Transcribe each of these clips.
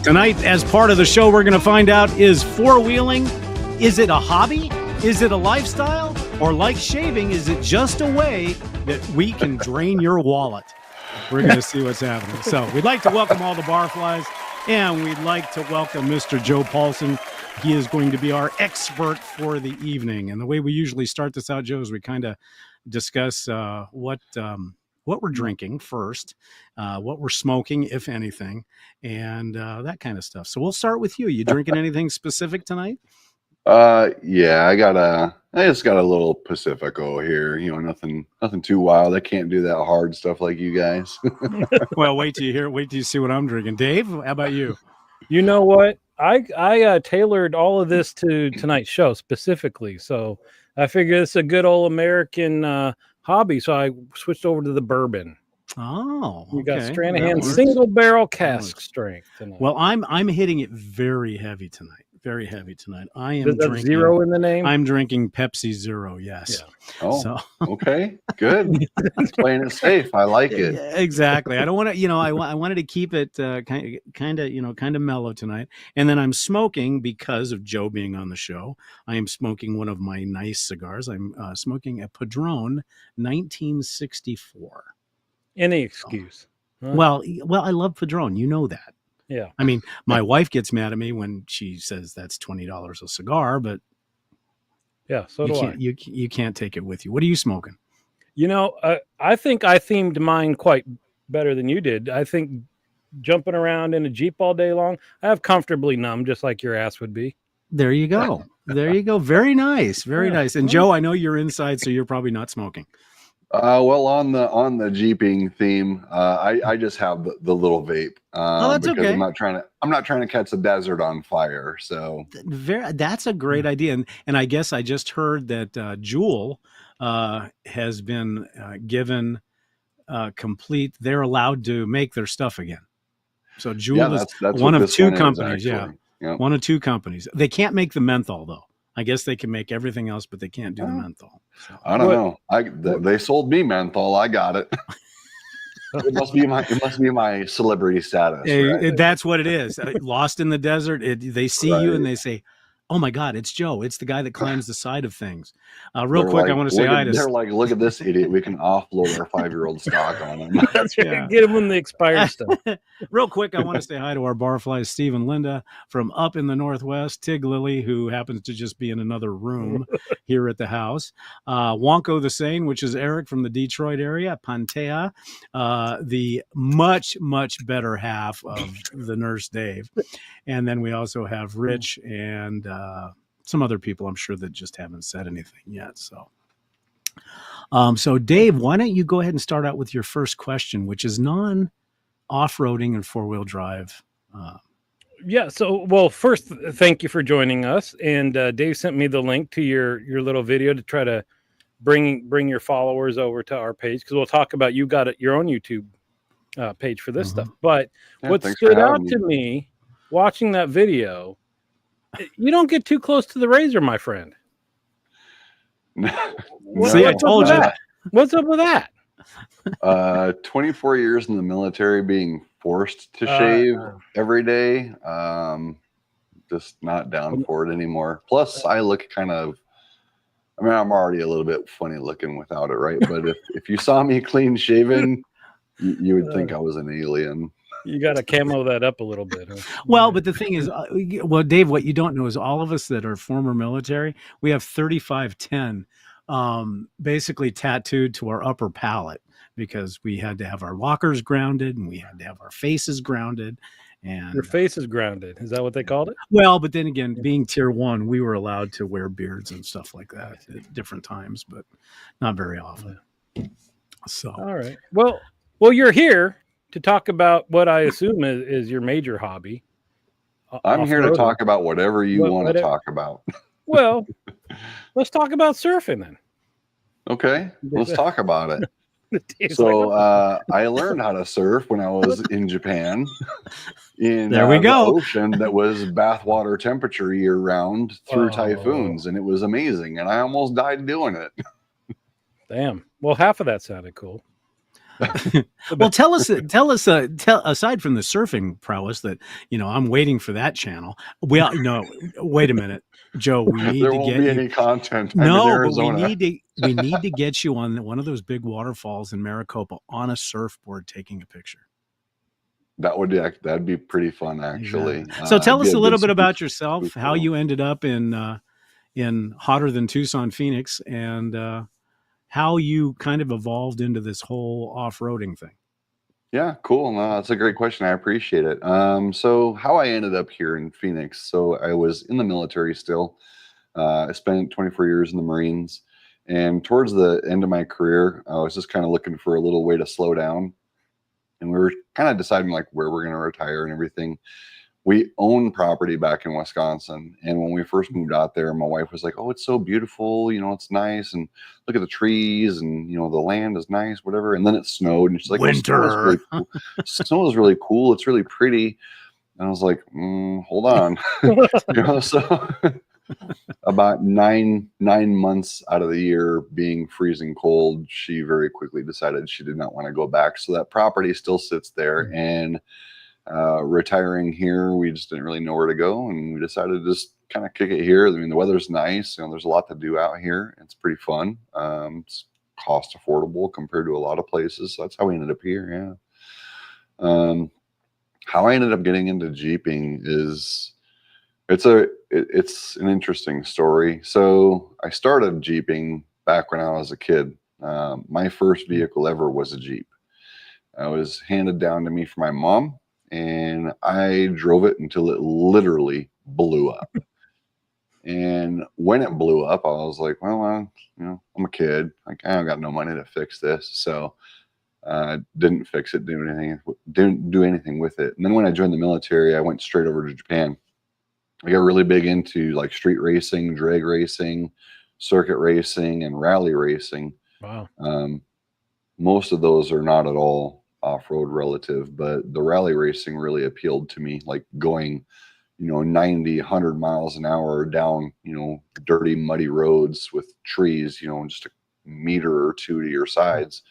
Tonight, as part of the show, we're going to find out, is four-wheeling, is it a hobby? Is it a lifestyle? Or like shaving, is it just a way that we can drain your wallet? We're going to see what's happening. So we'd like to welcome all the barflies, and we'd like to welcome Mr. Joe Paulsen. He is going to be our expert for the evening. And the way we usually start this out, Joe, is we kind of discuss what we're drinking first, what we're smoking, if anything, and that kind of stuff. So we'll start with you. You drinking anything specific tonight? Yeah, I just got a little Pacifico here. You know, nothing too wild. I can't do that hard stuff like you guys. Well, wait till you see what I'm drinking. Dave, how about you? You know what? I tailored all of this to tonight's show specifically. So I figured it's a good old American hobby. So I switched over to the bourbon. Oh, we got Stranahan single barrel cask strength tonight. Well, I'm hitting it very heavy tonight. Very heavy tonight. I am drinking zero in the name. I'm drinking Pepsi Zero. Yes. Yeah. Oh, so. Okay, good. Playing it safe. I like it. Exactly. I don't want to. I wanted to keep it kind of mellow tonight. And then I'm smoking because of Joe being on the show. I am smoking one of my nice cigars. I'm smoking a Padron 1964. Any excuse. Huh? Well, I love Padron. You know that. Yeah. I mean, my wife gets mad at me when she says that's $20 a cigar, but yeah, so do I. You can't take it with you. What are you smoking? You know, I think I themed mine quite better than you did. I think jumping around in a Jeep all day long, I have comfortably numb, just like your ass would be. There you go. There you go. Very nice. Very nice. And Joe, I know you're inside, so you're probably not smoking. Well, on the Jeeping theme, I just have the little vape. That's because okay. I'm not trying to catch the desert on fire. So that's a great idea. And I guess I just heard that Juul has been given complete. They're allowed to make their stuff again. So Juul is one of two companies. Yep. One of two companies. They can't make the menthol though. I guess they can make everything else, but they can't do the menthol. So. I don't know. They sold me menthol. I got it. It must be my celebrity status. Right? That's what it is. Lost in the desert. They see you and they say, "Oh my God, it's Joe. It's the guy that climbs the side of things." Real quick, I want to say hi to. They're like, "Look at this idiot. We can offload our 5-year-old stock on him." That's right. Get him when the expired stuff. Real quick, I want to say hi to our barflies, Steve and Linda from up in the Northwest, Tig Lily, who happens to just be in another room here at the house, Wonko the Sane, which is Eric from the Detroit area, Pantea, the much better half of the Nurse Dave, and then we also have Rich and some other people I'm sure that just haven't said anything yet. So Dave, why don't you go ahead and start out with your first question, which is non-off-roading and four-wheel drive. Yeah. So, well, first, thank you for joining us. And Dave sent me the link to your little video to try to bring your followers over to our page, because we'll talk about you got your own YouTube page for this stuff. But what stood out to me watching that video, you don't get too close to the razor, my friend. See, I told you. What's up with that? 24 years in the military, being forced to shave every day. Just not down for it anymore. Plus, I look kind of, I mean, I'm already a little bit funny looking without it, right? But if you saw me clean shaven, you would think I was an alien. You got to camo that up a little bit. Huh? Well, but the thing is, Dave, what you don't know is all of us that are former military, we have 3510 basically tattooed to our upper palate, because we had to have our lockers grounded and we had to have our faces grounded. And your face is grounded. Is that what they called it? Well, but then again, being tier 1, we were allowed to wear beards and stuff like that at different times, but not very often. So, all right. Well, you're here to talk about what I assume is your major hobby. I'm here to talk about whatever you want to talk about. Well, let's talk about surfing then. Okay, let's talk about it. So I learned how to surf when I was in Japan. In there we go. The ocean that was bathwater temperature year round through typhoons, and it was amazing. And I almost died doing it. Damn. Well, half of that sounded cool. Well, tell us, aside from the surfing prowess that, I'm waiting for that channel. Well, no, wait a minute, Joe, we need There to won't get be you. any content. I'm in No, but we Arizona. need to get you on one of those big waterfalls in Maricopa on a surfboard taking a picture. That'd be pretty fun, actually. Exactly. So tell It'd be us a good little bit about spook yourself, how photo. you ended up in hotter than Tucson, Phoenix, and how you kind of evolved into this whole off-roading thing. Yeah, cool. No, that's a great question. I appreciate it. So how I ended up here in Phoenix. So I was in the military still. I spent 24 years in the Marines, and towards the end of my career, I was just kind of looking for a little way to slow down, and we were kind of deciding like where we're going to retire and everything. We own property back in Wisconsin, and when we first moved out there, my wife was like, "Oh, it's so beautiful, it's nice, and look at the trees, and the land is nice, whatever." And then it snowed, and she's like, "Oh, snow is Winter. really cool. Snow is really cool. It's really pretty." And I was like, "Hold on," So about nine months out of the year being freezing cold, she very quickly decided she did not want to go back. So that property still sits there, and retiring here, we just didn't really know where to go, and we decided to just kind of kick it here. I mean, the weather's nice, there's a lot to do out here. It's pretty fun. It's cost affordable compared to a lot of places. So that's how we ended up here. Yeah. How I ended up getting into Jeeping is it's an interesting story. So I started Jeeping back when I was a kid. My first vehicle ever was a Jeep. It was handed down to me from my mom, and I drove it until it literally blew up. And when it blew up, I was like, well, I'm a kid. Like, I don't got no money to fix this. So didn't fix it, didn't do anything with it. And then when I joined the military, I went straight over to Japan. I got really big into like street racing, drag racing, circuit racing, and rally racing. Wow. Most of those are not at all off-road relative, but the rally racing really appealed to me, like going 90, 100 miles an hour down dirty muddy roads with trees, just a meter or two to your sides.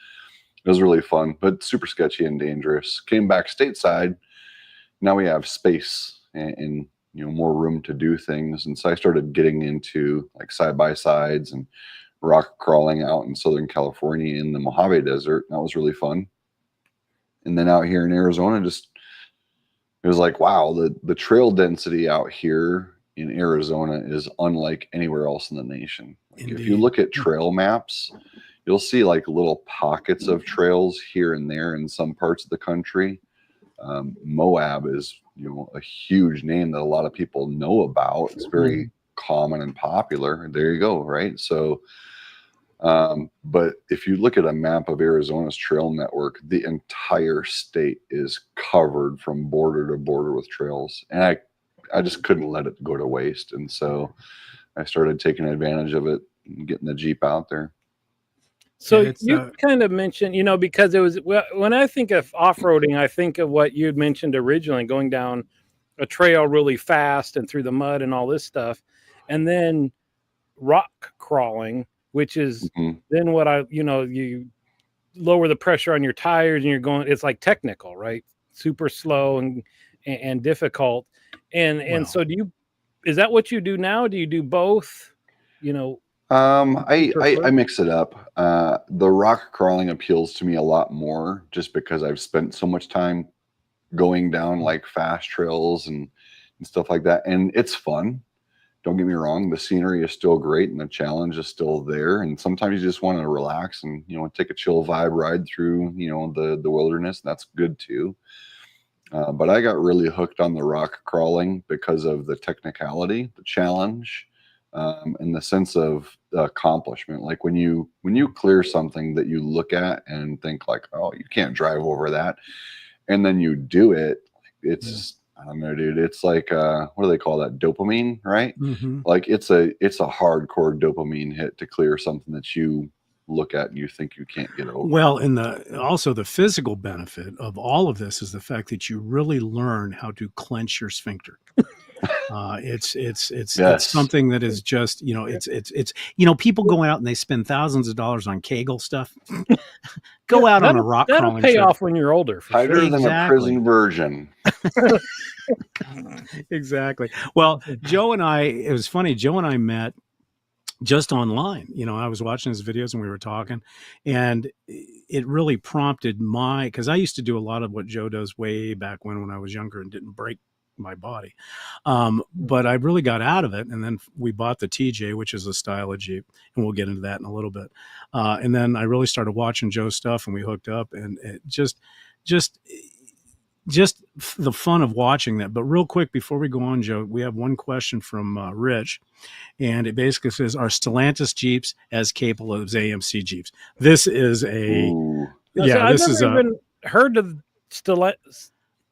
It was really fun, but super sketchy and dangerous. Came back stateside. Now we have space and more room to do things, and so I started getting into like side-by-sides and rock crawling out in Southern California in the Mojave Desert. That was really fun. And then out here in Arizona, it was like, wow, the trail density out here in Arizona is unlike anywhere else in the nation. Like, if you look at trail maps, you'll see like little pockets of trails here and there in some parts of the country. Moab is, a huge name that a lot of people know about. It's very common and popular. There you go, right? So, but if you look at a map of Arizona's trail network, the entire state is covered from border to border with trails. And I just couldn't let it go to waste. And so I started taking advantage of it and getting the Jeep out there. So you kind of mentioned, because it was, when I think of off-roading, I think of what you'd mentioned originally, going down a trail really fast and through the mud and all this stuff. And then rock crawling, which is then what you lower the pressure on your tires and you're going, it's like technical, right? Super slow and difficult. And so is that what you do now? Do you do both? I mix it up. The rock crawling appeals to me a lot more just because I've spent so much time going down like fast trails and stuff like that. And it's fun. Don't get me wrong. The scenery is still great and the challenge is still there. And sometimes you just want to relax and, take a chill vibe ride through, the wilderness. That's good too. But I got really hooked on the rock crawling because of the technicality, the challenge, and the sense of the accomplishment. Like when you clear something that you look at and think like, oh, you can't drive over that, and then you do it, it's I don't know, dude. It's like what do they call that? Dopamine, right? Like it's a hardcore dopamine hit to clear something that you look at and you think you can't get over. Well, and also the physical benefit of all of this is the fact that you really learn how to clench your sphincter. Yes. something that is just, it's people going out and they spend thousands of dollars on Kegel stuff. Go out on a rock that'll crawling pay trip. off when you're older. For Tighter sure. than a prison virgin. Exactly. Well, Joe and I, it was funny. Joe and I met just online. I was watching his videos and we were talking, and it really prompted because I used to do a lot of what Joe does way back when I was younger and didn't break my body. But I really got out of it. And then we bought the TJ, which is a style of Jeep, and we'll get into that in a little bit. And then I really started watching Joe's stuff and we hooked up, and it just the fun of watching that. But real quick, before we go on, Joe, we have one question from Rich, and it basically says, are Stellantis Jeeps as capable as AMC Jeeps? This is Ooh. I've never even heard of Stellantis.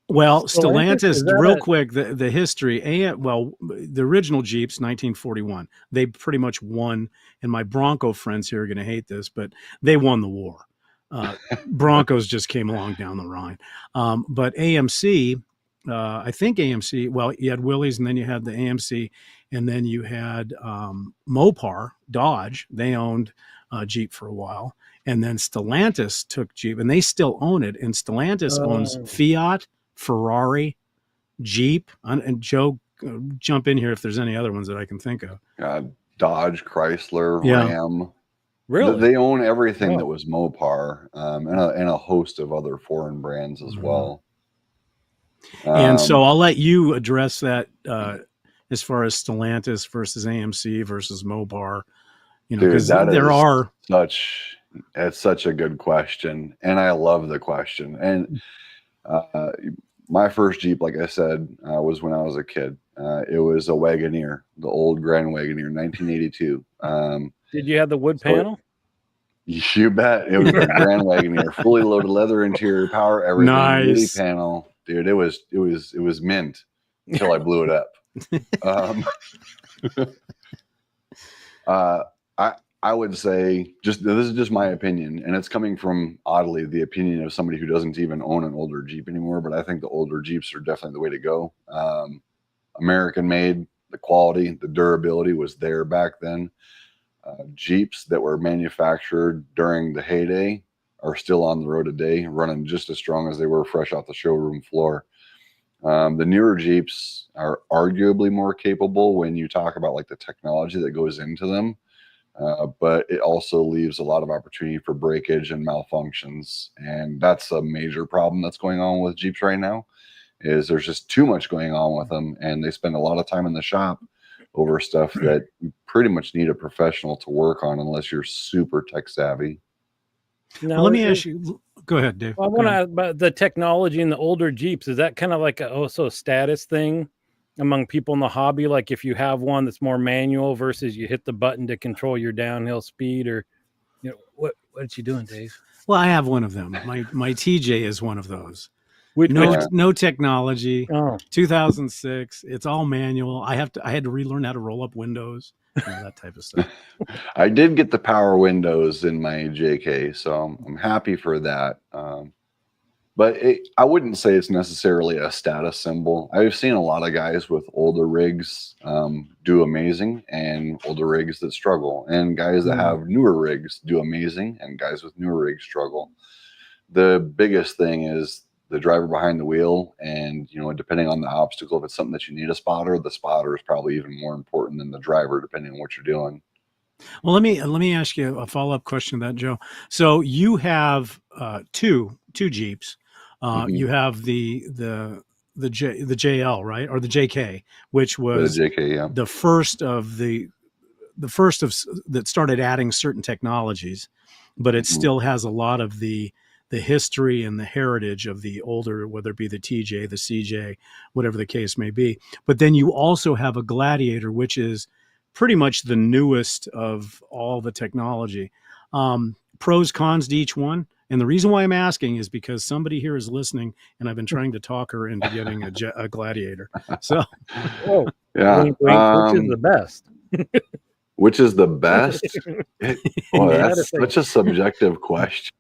Well, Stellantis, real quick, the history, the original Jeeps, 1941, they pretty much won, and my Bronco friends here are going to hate this, but they won the war. Broncos just came along down the line. But AMC, I think AMC, well, you had Willys, and then you had the AMC, and then you had Mopar, Dodge. They owned Jeep for a while. And then Stellantis took Jeep, and they still own it. And Stellantis owns Fiat, Ferrari, Jeep. And Joe, jump in here if there's any other ones that I can think of. Dodge, Chrysler, Yeah. Ram. Really? They own everything that was Mopar, and a host of other foreign brands as well. And so I'll let you address that as far as Stellantis versus AMC versus Mopar. Because it's such a good question, and I love the question. And my first Jeep, like I said, was when I was a kid. It was a Wagoneer, the old Grand Wagoneer, 1982. Did you have the wood panel? You bet. It was a Grand Wagoneer, fully loaded leather interior, power, everything. Nice. Woody panel, dude. It was mint until I blew it up. I would say this is just my opinion, and it's coming from, oddly, the opinion of somebody who doesn't even own an older Jeep anymore. But I think the older Jeeps are definitely the way to go. American made, the quality, the durability was there back then. Jeeps that were manufactured during the heyday are still on the road today, running just as strong as they were fresh off the showroom floor. The newer Jeeps are arguably more capable when you talk about like the technology that goes into them. But it also leaves a lot of opportunity for breakage and malfunctions. And that's a major problem that's going on with Jeeps right now, is there's just too much going on with them. And they spend a lot of time in the shop over stuff that you pretty much need a professional to work on unless you're super tech savvy. Now, let me ask you, go ahead, Dave. I want to ask about the technology in the older Jeeps. Is that kind of like also a status thing among people in the hobby? Like if you have one that's more manual versus you hit the button to control your downhill speed, or what are you doing, Dave? Well, I have one of them. My TJ is one of those. No technology. 2006. It's all manual. I had to relearn how to roll up windows, that type of stuff. I did get the power windows in my JK, so I'm happy for that. But I wouldn't say it's necessarily a status symbol. I've seen a lot of guys with older rigs do amazing, and older rigs that struggle, and guys that have newer rigs do amazing, and guys with newer rigs struggle. The biggest thing is the driver behind the wheel, and depending on the obstacle, if it's something that you need a spotter, the spotter is probably even more important than the driver, depending on what you're doing. Well, let me ask you a follow-up question to that, Joe. So you have two Jeeps. You have the JL, right, or the JK, which was the JK, yeah, the first of that started adding certain technologies, but it still has a lot of the history and the heritage of the older, whether it be the TJ, the CJ, whatever the case may be. But then you also have a Gladiator, which is pretty much the newest of all the technology. Pros, cons to each one. And the reason why I'm asking is because somebody here is listening, and I've been trying to talk her into getting a Gladiator. So, yeah, which is the best? Which is the best? That's such a subjective question.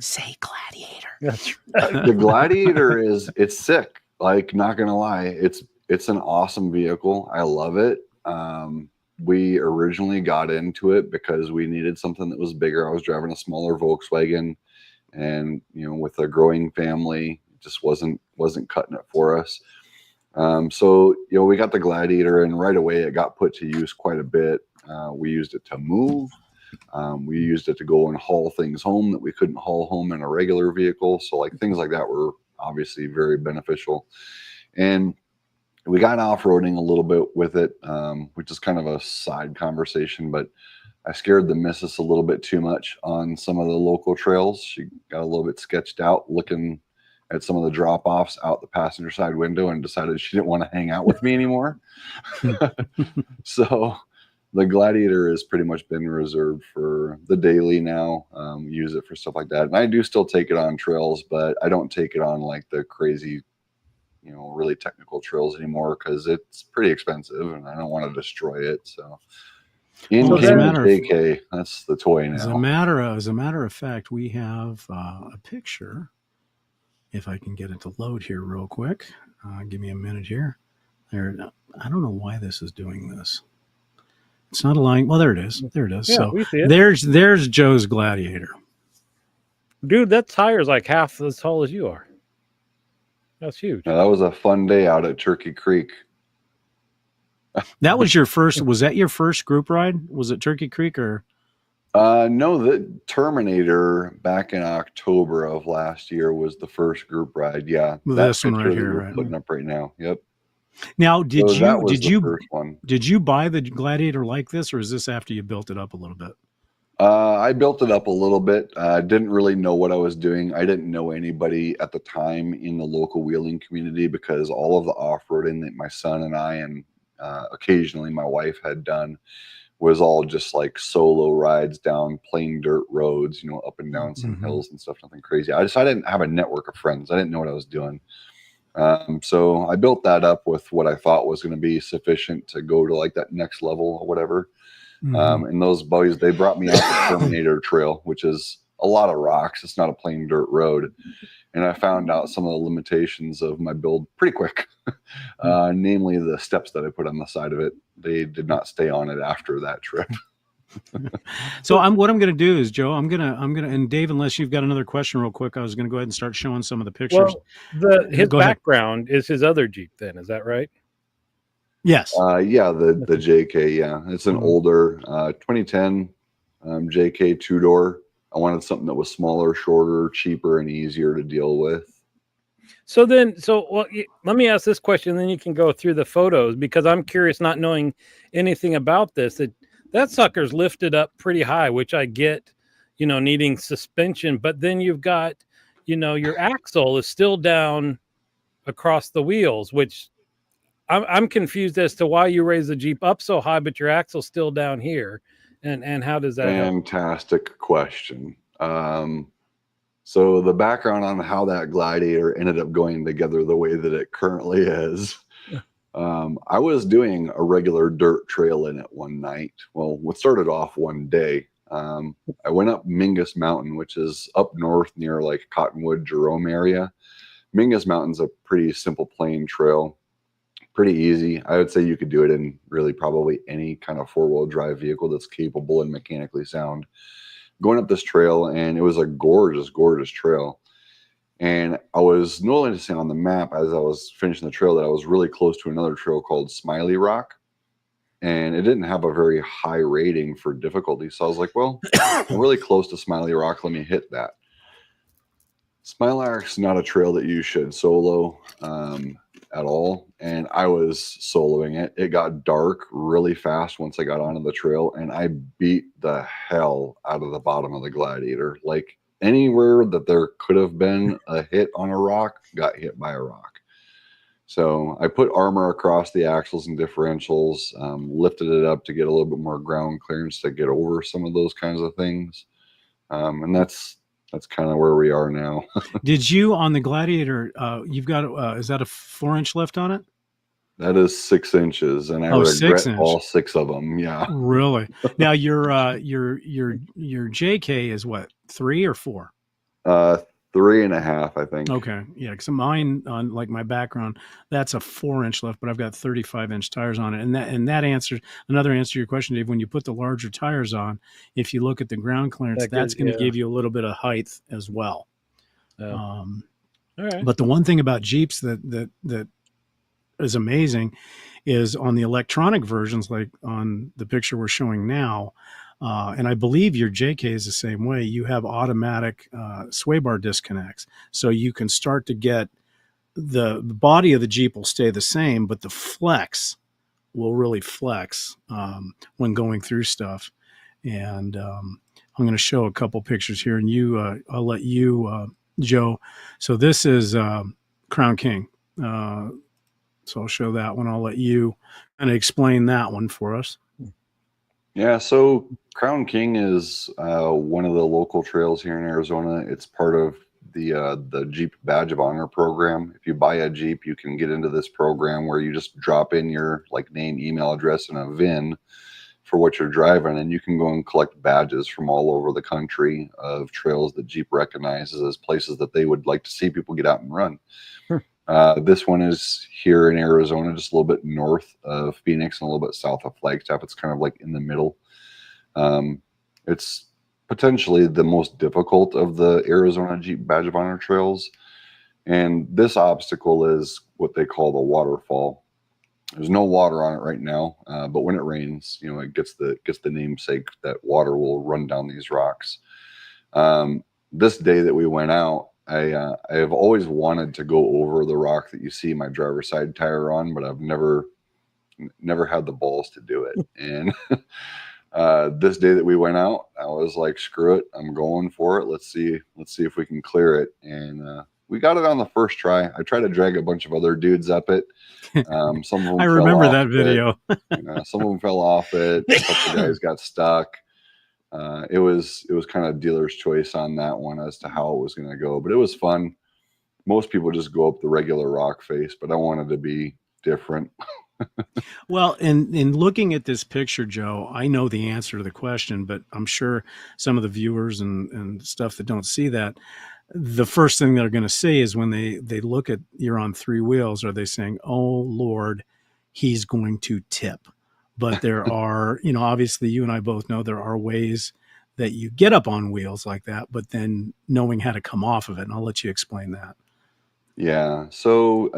Say Gladiator. That's right. The Gladiator it's sick. Like, not gonna lie, It's an awesome vehicle. I love it. We originally got into it because we needed something that was bigger. I was driving a smaller Volkswagen, and with a growing family, it just wasn't cutting it for us. So we got the Gladiator, and right away it got put to use quite a bit. We used it to move. We used it to go and haul things home that we couldn't haul home in a regular vehicle. So like things like that were obviously very beneficial. And we got off-roading a little bit with it, which is kind of a side conversation, but I scared the missus a little bit too much on some of the local trails. She got a little bit sketched out looking at some of the drop-offs out the passenger side window and decided she didn't want to hang out with me anymore. So the Gladiator has pretty much been reserved for the daily now. Use it for stuff like that. And I do still take it on trails, but I don't take it on like the crazy, really technical trails anymore because it's pretty expensive and I don't want to destroy it. So in JK, that's the toy now. As a matter of fact, we have a picture. If I can get it to load here real quick, give me a minute here. There, I don't know why this is doing this. It's not allowing. Well, there it is. There it is. Yeah, so we see it. There's Joe's Gladiator. Dude, that tire's like half as tall as you are. That's huge. Now, that was a fun day out at Turkey Creek. That was your first. Was that your first group ride? Was it Turkey Creek or? No, the Terminator back in October of last year was the first group ride. Yeah, this one right here, right? Putting up right now. Yep. Now, did you buy the Gladiator like this, or is this after you built it up a little bit? I built it up a little bit. I didn't really know what I was doing. I didn't know anybody at the time in the local wheeling community because all of the off-roading that my son and I and occasionally my wife had done was all just like solo rides down plain dirt roads, up and down some hills and stuff, nothing crazy. I didn't have a network of friends. I didn't know what I was doing. So I built that up with what I thought was going to be sufficient to go to like that next level or whatever. And those boys, they brought me out the Terminator Trail, which is a lot of rocks. It's not a plain dirt road. And I found out some of the limitations of my build pretty quick, namely the steps that I put on the side of it. They did not stay on it after that trip. So what I'm going to do is, Joe, I'm going to, and Dave, unless you've got another question real quick, I was going to go ahead and start showing some of the pictures. Well, his background is his other Jeep then, is that right? Yes. Yeah, the JK, yeah. It's an older 2010 JK two-door. I wanted something that was smaller, shorter, cheaper, and easier to deal with. So let me ask this question, then you can go through the photos, because I'm curious, not knowing anything about this, that sucker's lifted up pretty high, which I get, needing suspension, but then you've got, your axle is still down across the wheels, which I'm confused as to why you raise the Jeep up so high, but your axle's still down here. And how does that Fantastic help? Question. So the background on how that Gladiator ended up going together the way that it currently is, I was doing a regular dirt trail in it one night. Well, what started off one day, I went up Mingus Mountain, which is up north near like Cottonwood, Jerome area. Mingus Mountain's a pretty simple plain trail. Pretty easy. I would say you could do it in really probably any kind of four-wheel drive vehicle that's capable and mechanically sound. Going up this trail, and it was a gorgeous, gorgeous trail. And I was noticing on the map as I was finishing the trail that I was really close to another trail called Smiley Rock. And it didn't have a very high rating for difficulty. So I was like, well, I'm really close to Smiley Rock. Let me hit that. Smiley Rock's not a trail that you should solo at all. And I was soloing it. It got dark really fast once I got onto the trail, and I beat the hell out of the bottom of the Gladiator. Like anywhere that there could have been a hit on a rock, got hit by a rock. So I put armor across the axles and differentials, lifted it up to get a little bit more ground clearance to get over some of those kinds of things. And that's kind of where we are now. Did you, on the Gladiator, you've got, is that a 4-inch lift on it? That is 6 inches, and I regret all 6 of them. Yeah. Really? Now your JK is what, 3 or 4? 3.5, I think. Okay. Yeah. Because mine, on like my background, that's a 4-inch lift, but I've got 35-inch tires on it. And that answers another answer to your question, Dave. When you put the larger tires on, if you look at the ground clearance, That that's gives- going to yeah. give you a little bit of height as well. Yeah. All right. But the one thing about Jeeps that is amazing is on the electronic versions, like on the picture we're showing now, and I believe your JK is the same way. You have automatic sway bar disconnects, so you can start to get the body of the Jeep will stay the same, but the flex will really flex when going through stuff. And I'm going to show a couple pictures here, and I'll let you, Joe. So this is Crown King. So I'll show that one. I'll let you kind of explain that one for us. Yeah, so Crown King is one of the local trails here in Arizona. It's part of the Jeep Badge of Honor program. If you buy a Jeep, you can get into this program where you just drop in your like name, email address, and a VIN for what you're driving, and you can go and collect badges from all over the country of trails that Jeep recognizes as places that they would like to see people get out and run. This one is here in Arizona, just a little bit north of Phoenix and a little bit south of Flagstaff. It's kind of like in the middle. It's potentially the most difficult of the Arizona Jeep Badge of Honor trails. And this obstacle is what they call the waterfall. There's no water on it right now, but when it rains, it gets the namesake that water will run down these rocks. This day that we went out, I have always wanted to go over the rock that you see my driver's side tire on, but I've never had the balls to do it. And this day that we went out, I was like, screw it, I'm going for it. Let's see if we can clear it. And we got it on the first try. I tried to drag a bunch of other dudes up it. Some of them I remember fell that off video. some of them fell off it. A couple guys got stuck. It was kind of dealer's choice on that one as to how it was going to go, but it was fun. Most people just go up the regular rock face, but I wanted to be different. Well, in looking at this picture, Joe, I know the answer to the question, but I'm sure some of the viewers and stuff that don't see that, the first thing they're going to say is when they look at you're on 3 wheels, are they saying, "Oh Lord, he's going to tip"? But there are, obviously you and I both know there are ways that you get up on wheels like that, but then knowing how to come off of it. And I'll let you explain that. Yeah. So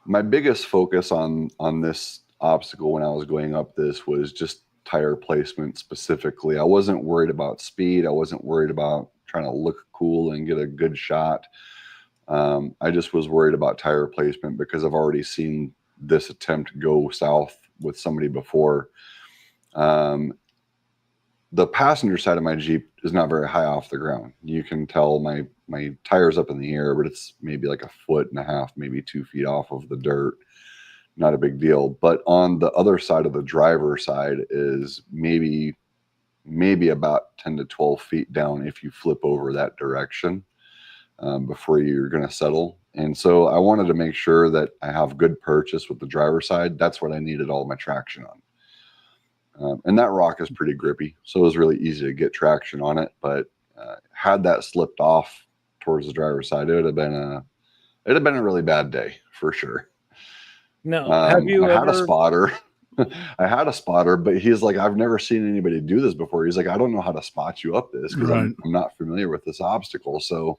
my biggest focus on this obstacle when I was going up this was just tire placement specifically. I wasn't worried about speed. I wasn't worried about trying to look cool and get a good shot. I just was worried about tire placement because I've already seen this attempt go south with somebody before. The passenger side of my Jeep is not very high off the ground. You can tell my tire's up in the air, but it's maybe like 1.5 feet, maybe 2 feet off of the dirt. Not a big deal. But on the other side of the driver side is maybe about 10 to 12 feet down if you flip over that direction before you're going to settle. And so I wanted to make sure that I have good purchase with the driver side. That's what I needed all my traction on. And that rock is pretty grippy, so it was really easy to get traction on it. But had that slipped off towards the driver's side, it would have been a really bad day for sure. No, have you had a spotter. I had a spotter, but he's like, I've never seen anybody do this before. He's like, I don't know how to spot you up this because I'm not familiar with this obstacle. So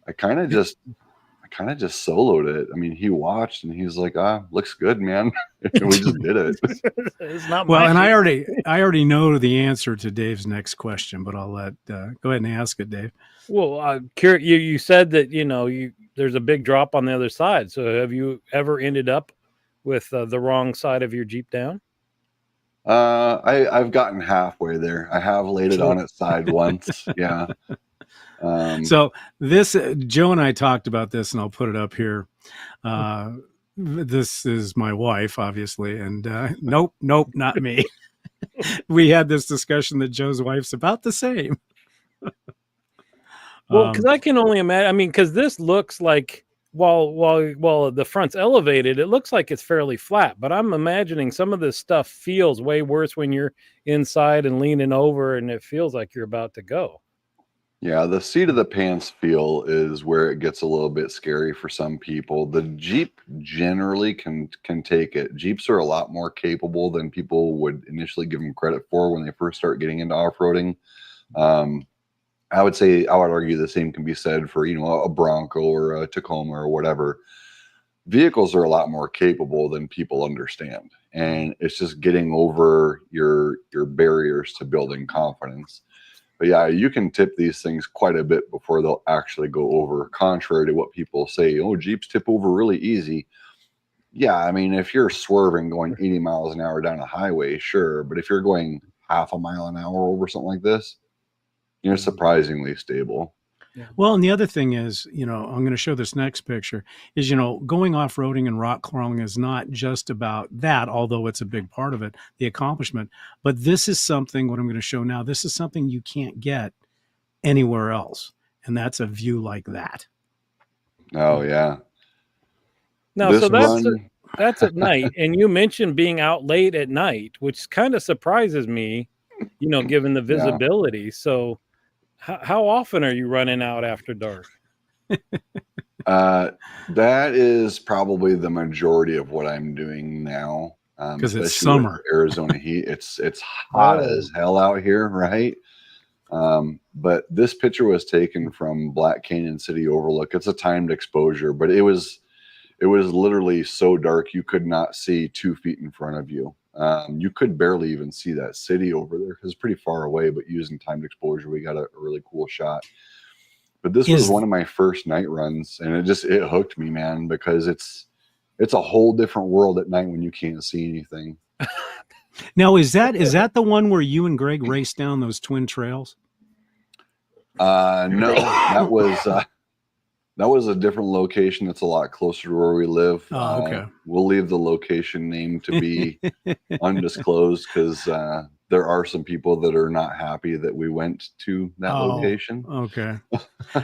I kind of just soloed it. I mean, he watched and he's like, looks good, man. We just did it. It's not well, and shit. I already know the answer to Dave's next question, but I'll let go ahead and ask it, Dave. Well, you said that there's a big drop on the other side. So have you ever ended up with the wrong side of your Jeep down? I've gotten halfway there. I have laid it on its side once. Yeah. So this, Joe and I talked about this, and I'll put it up here. This is my wife, obviously, and nope, not me. We had this discussion that Joe's wife's about the same. Well, because I can only imagine. I mean, because this looks like while the front's elevated, it looks like it's fairly flat. But I'm imagining some of this stuff feels way worse when you're inside and leaning over, and it feels like you're about to go. Yeah, the seat of the pants feel is where it gets a little bit scary for some people. The Jeep generally can take it. Jeeps are a lot more capable than people would initially give them credit for when they first start getting into off-roading. Um, I would argue the same can be said for, a Bronco or a Tacoma or whatever. Vehicles are a lot more capable than people understand. And it's just getting over your barriers to building confidence. But yeah, you can tip these things quite a bit before they'll actually go over, contrary to what people say. Oh, Jeeps tip over really easy. Yeah, I mean, if you're swerving going 80 miles an hour down a highway, sure. But if you're going half a mile an hour over something like this, you're surprisingly stable. Well, and the other thing is, I'm going to show this next picture is, going off-roading and rock crawling is not just about that, although it's a big part of it, the accomplishment. But this is something, what I'm going to show now, this is something you can't get anywhere else. And that's a view like that. Oh, yeah. Now, so that's at night. And you mentioned being out late at night, which kind of surprises me, given the visibility. Yeah. So how often are you running out after dark? That is probably the majority of what I'm doing now. Because it's summer. Arizona heat. It's hot as hell out here, right? But this picture was taken from Black Canyon City Overlook. It's a timed exposure, but it was literally so dark you could not see 2 feet in front of you. You could barely even see that city over there because it's pretty far away, but using timed exposure, we got a really cool shot. But this was one of my first night runs, and it hooked me, man, because it's a whole different world at night when you can't see anything. Now, is that the one where you and Greg raced down those twin trails? No, that was a different location. That's a lot closer to where we live. Oh, okay. We'll leave the location name to be undisclosed because there are some people that are not happy that we went to that location. Okay.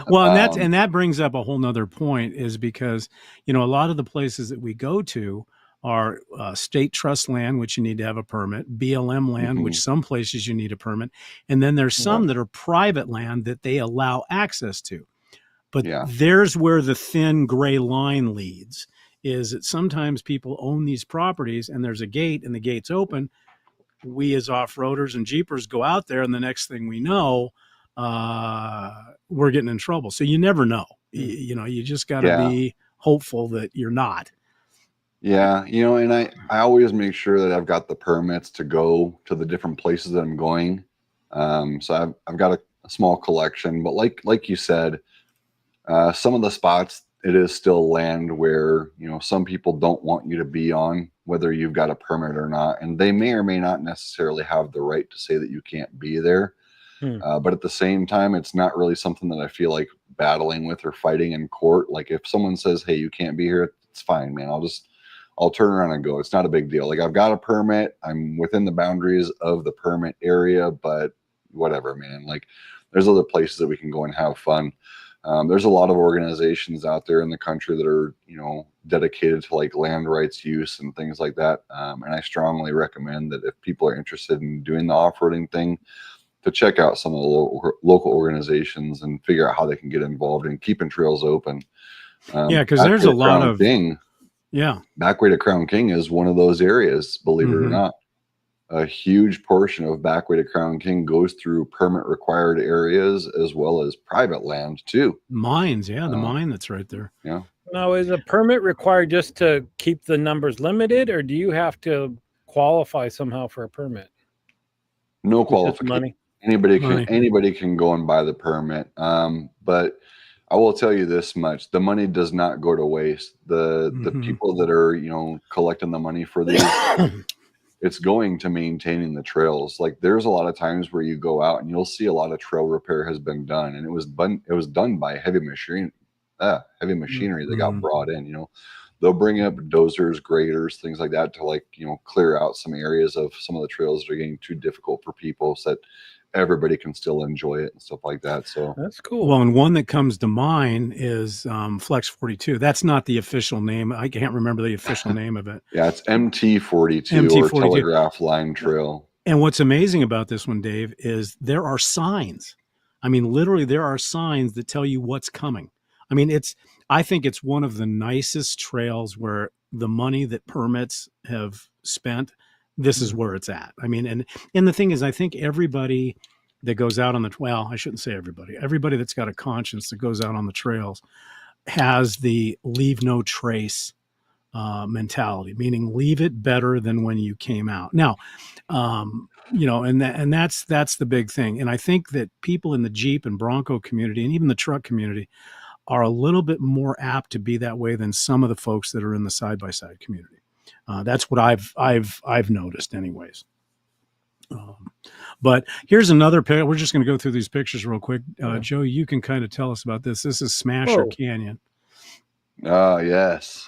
Well, and that brings up a whole nother point is because, a lot of the places that we go to are state trust land, which you need to have a permit, BLM land, which some places you need a permit. And then there's some that are private land that they allow access to. But there's where the thin gray line leads, is that sometimes people own these properties and there's a gate and the gate's open. We as off-roaders and Jeepers go out there and the next thing we know, we're getting in trouble. So you never know. You just got to be hopeful that you're not. Yeah, and I always make sure that I've got the permits to go to the different places that I'm going. So I've got a small collection, but like you said, some of the spots, it is still land where, some people don't want you to be on, whether you've got a permit or not. And they may or may not necessarily have the right to say that you can't be there. But at the same time, it's not really something that I feel like battling with or fighting in court. Like if someone says, hey, you can't be here, it's fine, man. I'll turn around and go. It's not a big deal. Like I've got a permit. I'm within the boundaries of the permit area, but whatever, man. Like there's other places that we can go and have fun. There's a lot of organizations out there in the country that are, dedicated to like land rights use and things like that. And I strongly recommend that if people are interested in doing the off-roading thing, to check out some of the local organizations and figure out how they can get involved in keeping trails open. Because there's a lot of Backway to Crown King is one of those areas, believe it or not. A huge portion of Backway to Crown King goes through permit required areas as well as private land too. Mines, the mine that's right there. Yeah. Now, is a permit required just to keep the numbers limited, or do you have to qualify somehow for a permit? No qualification. Money. Anybody can go and buy the permit. But I will tell you this much: the money does not go to waste. The people that are collecting the money for these. It's going to maintaining the trails. Like there's a lot of times where you go out and you'll see a lot of trail repair has been done, and it was done by heavy machinery that got brought in. They'll bring up dozers, graders, things like that to clear out some areas of some of the trails that are getting too difficult for people, so that everybody can still enjoy it and stuff like that. So that's cool. Well, and one that comes to mind is Flex 42. That's not the official name. I can't remember the official name of it. Yeah, it's MT42 or Telegraph Line Trail. And what's amazing about this one, Dave, is there are signs. I mean, literally, there are signs that tell you what's coming. I mean, I think it's one of the nicest trails where the money that permits have spent, this is where it's at. I mean, and the thing is, I think everybody that goes out on well, I shouldn't say everybody that's got a conscience that goes out on the trails has the leave no trace mentality, meaning leave it better than when you came out. Now, and that's the big thing. And I think that people in the Jeep and Bronco community and even the truck community are a little bit more apt to be that way than some of the folks that are in the side by side community. That's what I've noticed, anyways. But here's another picture. We're just going to go through these pictures real quick. Joe, you can kind of tell us about this. This is Smasher Canyon. Yes.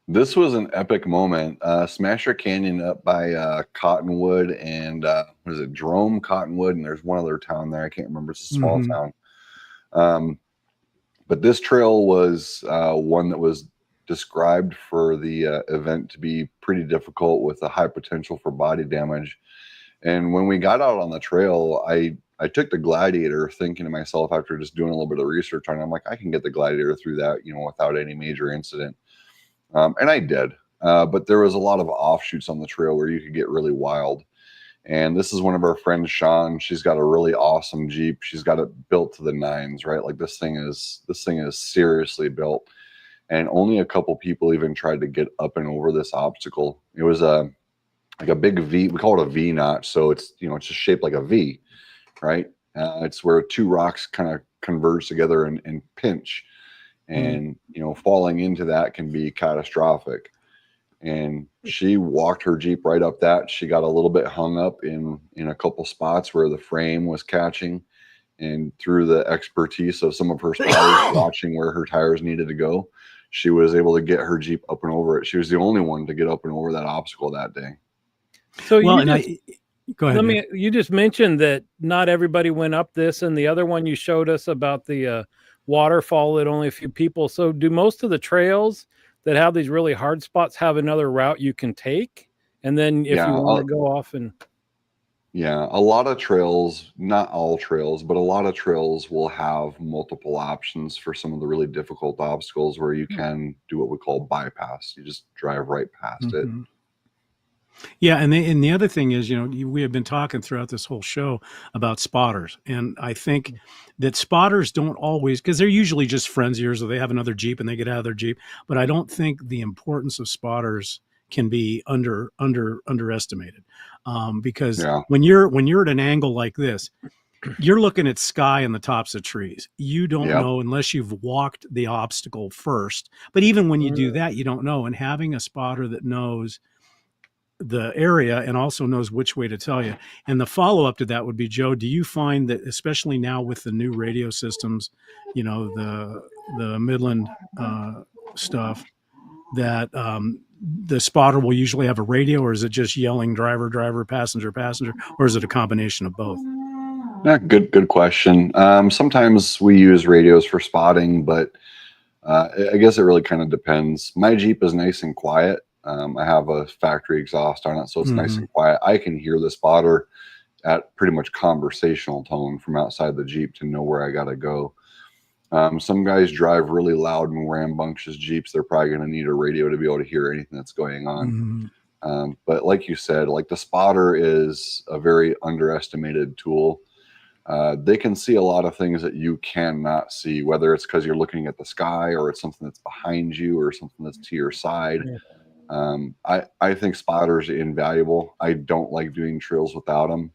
This was an epic moment. Smasher Canyon up by Cottonwood and what is it, Jerome, Cottonwood, and there's one other town there. I can't remember. It's a small town. But this trail was one that was described for the event to be pretty difficult with a high potential for body damage. And when we got out on the trail, I took the Gladiator, thinking to myself after just doing a little bit of research on it, I'm like, I can get the Gladiator through that, without any major incident. And I did. But there was a lot of offshoots on the trail where you could get really wild. And this is one of our friends, Sean. She's got a really awesome Jeep. She's got it built to the nines, right? Like this thing is seriously built. And only a couple people even tried to get up and over this obstacle. It was like a big V. We call it a V notch. So it's, it's just shaped like a V, right? It's where two rocks kind of converge together and pinch. And, falling into that can be catastrophic. And she walked her Jeep right up that. She got a little bit hung up in a couple spots where the frame was catching. And through the expertise of some of her spotters watching where her tires needed to go, she was able to get her Jeep up and over it. She was the only one to get up and over that obstacle that day. So go ahead. You just mentioned that not everybody went up this, and the other one you showed us about the waterfall that only a few people. So do most of the trails that have these really hard spots have another route you can take? And then if you want to go off and... Yeah, a lot of trails, not all trails, but a lot of trails will have multiple options for some of the really difficult obstacles where you can do what we call bypass. You just drive right past it. Yeah, and the other thing is, we have been talking throughout this whole show about spotters, and I think that spotters don't always, because they're usually just friends of yours, or they have another Jeep and they get out of their Jeep. But I don't think the importance of spotters can be underestimated, because when you're at an angle like this, you're looking at sky and the tops of trees. You don't know unless you've walked the obstacle first. But even when you do that, you don't know. And having a spotter that knows the area and also knows which way to tell you. And the follow-up to that would be, Joe, do you find that, especially now with the new radio systems, the Midland stuff, that the spotter will usually have a radio, or is it just yelling driver, driver, passenger, passenger, or is it a combination of both? Good question. Sometimes we use radios for spotting, but I guess it really kind of depends. My Jeep is nice and quiet. I have a factory exhaust on it, so it's nice and quiet. I can hear the spotter at pretty much conversational tone from outside the Jeep to know where I got to go. Some guys drive really loud and rambunctious Jeeps. They're probably going to need a radio to be able to hear anything that's going on. But like you said, like the spotter is a very underestimated tool. They can see a lot of things that you cannot see, whether it's because you're looking at the sky or it's something that's behind you or something that's to your side. I think spotters are invaluable. I don't like doing trails without them.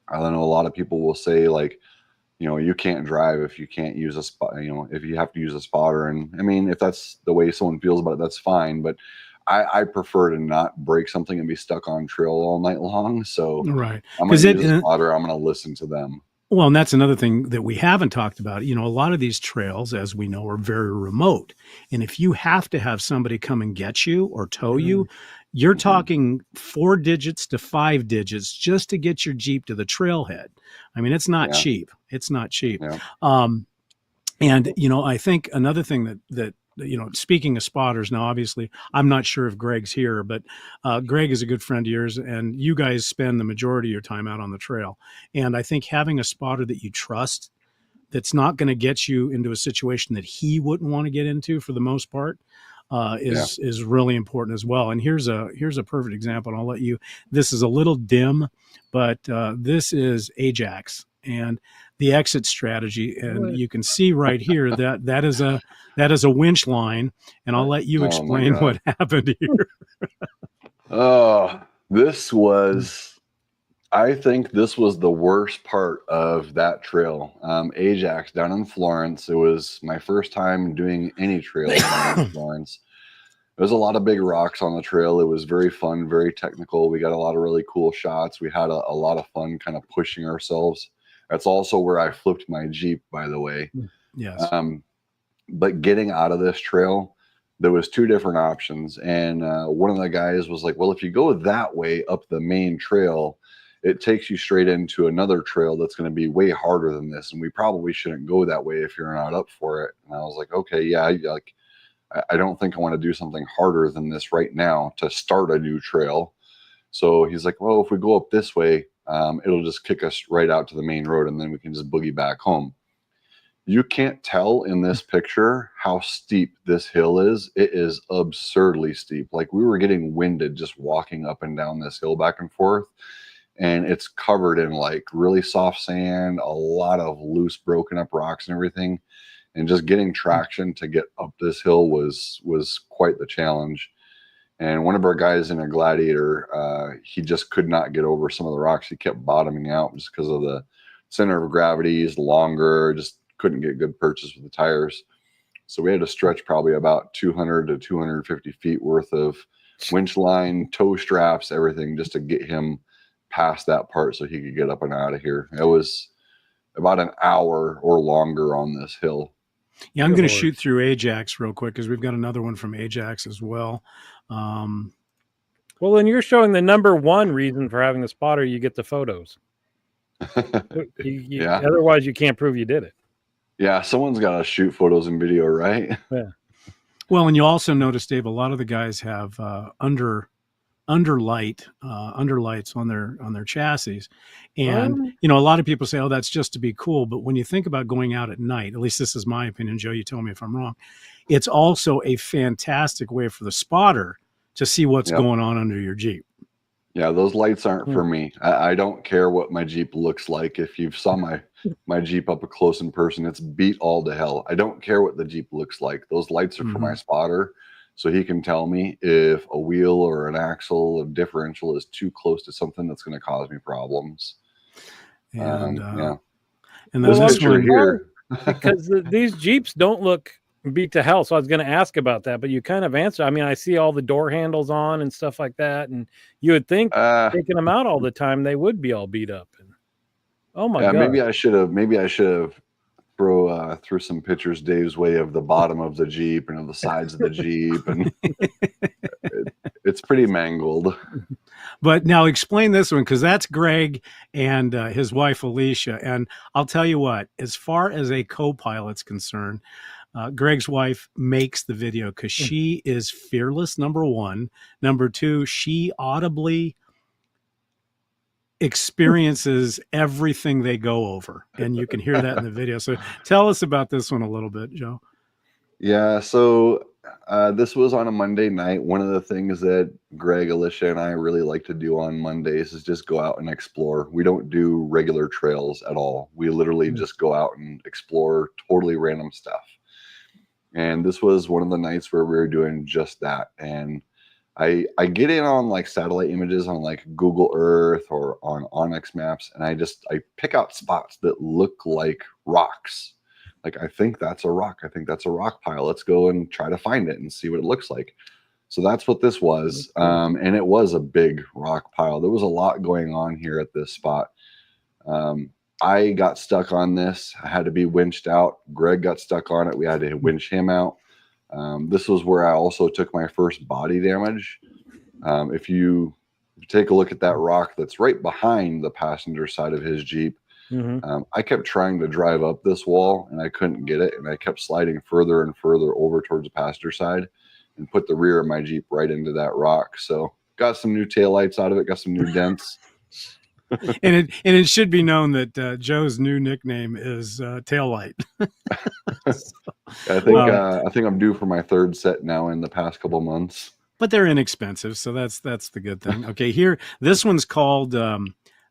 I don't know, a lot of people will say, like, you can't drive if you can't use a spot, if you have to use a spotter. And I mean, if that's the way someone feels about it, that's fine. But I prefer to not break something and be stuck on trail all night long. So I'm going to use a spotter. I'm going to listen to them. Well, and that's another thing that we haven't talked about. A lot of these trails, as we know, are very remote. And if you have to have somebody come and get you or tow you, you're talking 4 digits to 5 digits just to get your Jeep to the trailhead. I mean, it's not cheap. It's not cheap. And, I think another thing that speaking of spotters, now, obviously, I'm not sure if Greg's here, but Greg is a good friend of yours, and you guys spend the majority of your time out on the trail. And I think having a spotter that you trust that's not going to get you into a situation that he wouldn't want to get into for the most part, is really important as well. And here's a perfect example. And I'll let you. This is a little dim, but this is Ajax and the exit strategy. And you can see right here that is a winch line. And I'll let you explain what happened here. I think this was the worst part of that trail. Ajax down in Florence. It was my first time doing any trail down in Florence. There's a lot of big rocks on the trail. It was very fun, very technical. We got a lot of really cool shots. We had a lot of fun kind of pushing ourselves. That's also where I flipped my Jeep, by the way. Yes. But getting out of this trail, there was two different options. And one of the guys was like, well, if you go that way up the main trail, it takes you straight into another trail that's going to be way harder than this. And we probably shouldn't go that way if you're not up for it. And I was like, okay, yeah, I don't think I want to do something harder than this right now to start a new trail. So he's like, well, if we go up this way, it'll just kick us right out to the main road and then we can just boogie back home. You can't tell in this picture how steep this hill is. It is absurdly steep. Like we were getting winded just walking up and down this hill back and forth. And it's covered in like really soft sand, a lot of loose, broken up rocks and everything. And just getting traction to get up this hill was quite the challenge. And one of our guys in a Gladiator, he just could not get over some of the rocks. He kept bottoming out just because of the center of gravity is longer, just couldn't get good purchase with the tires. So we had to stretch probably about 200 to 250 feet worth of winch line, tow straps, everything just to get him past that part so he could get up and out of here. It was about an hour or longer on this hill. Yeah, I'm going to shoot through Ajax real quick because we've got another one from Ajax as well. Well, then you're showing the number one reason for having the spotter. You get the photos. Yeah. Otherwise, you can't prove you did it. Yeah, someone's got to shoot photos and video, right? Yeah. Well, and you also notice, Dave, a lot of the guys have underlights on their chassis, and a lot of people say, oh, that's just to be cool. But when you think about going out at night, at least this is my opinion, Joe, you tell me if I'm wrong, it's also a fantastic way for the spotter to see what's going on under your Jeep. Yeah, those lights aren't for me. I don't care what my Jeep looks like. If you saw my Jeep up close in person, it's beat all to hell. I don't care what the Jeep looks like. Those lights are for my spotter, so he can tell me if a wheel or an axle or differential is too close to something that's going to cause me problems. And and there's this one here because these Jeeps don't look beat to hell. So I was going to ask about that, but you kind of answered. I mean, I see all the door handles on and stuff like that, and you would think taking them out all the time they would be all beat up. And oh my god! Maybe I should have threw some pictures Dave's way of the bottom of the Jeep and of the sides of the Jeep, and it's pretty mangled. But now explain this one, because that's Greg and his wife Alicia, and I'll tell you what, as far as a co-pilot's concerned, Greg's wife makes the video because she is fearless, number one. Number two, she audibly experiences everything they go over, and you can hear that in the video. So tell us about this one a little bit, Joe. Yeah, so this was on a Monday night. One of the things that Greg, Alicia, and I really like to do on Mondays is just go out and explore. We don't do regular trails at all. We literally just go out and explore totally random stuff. And this was one of the nights where we were doing just that. And I get in on like satellite images on like Google Earth or on Onyx maps, and I pick out spots that look like rocks. Like, I think that's a rock. I think that's a rock pile. Let's go and try to find it and see what it looks like. So that's what this was. And it was a big rock pile. There was a lot going on here at this spot. I got stuck on this. I had to be winched out. Greg got stuck on it. We had to winch him out. This was where I also took my first body damage. If you take a look at that rock that's right behind the passenger side of his Jeep, I kept trying to drive up this wall and I couldn't get it. And I kept sliding further and further over towards the passenger side and put the rear of my Jeep right into that rock. So got some new taillights out of it, got some new dents. And it should be known that Joe's new nickname is Taillight. I think I'm due for my third set now in the past couple months. But they're inexpensive, so that's the good thing. Okay, here this one's called.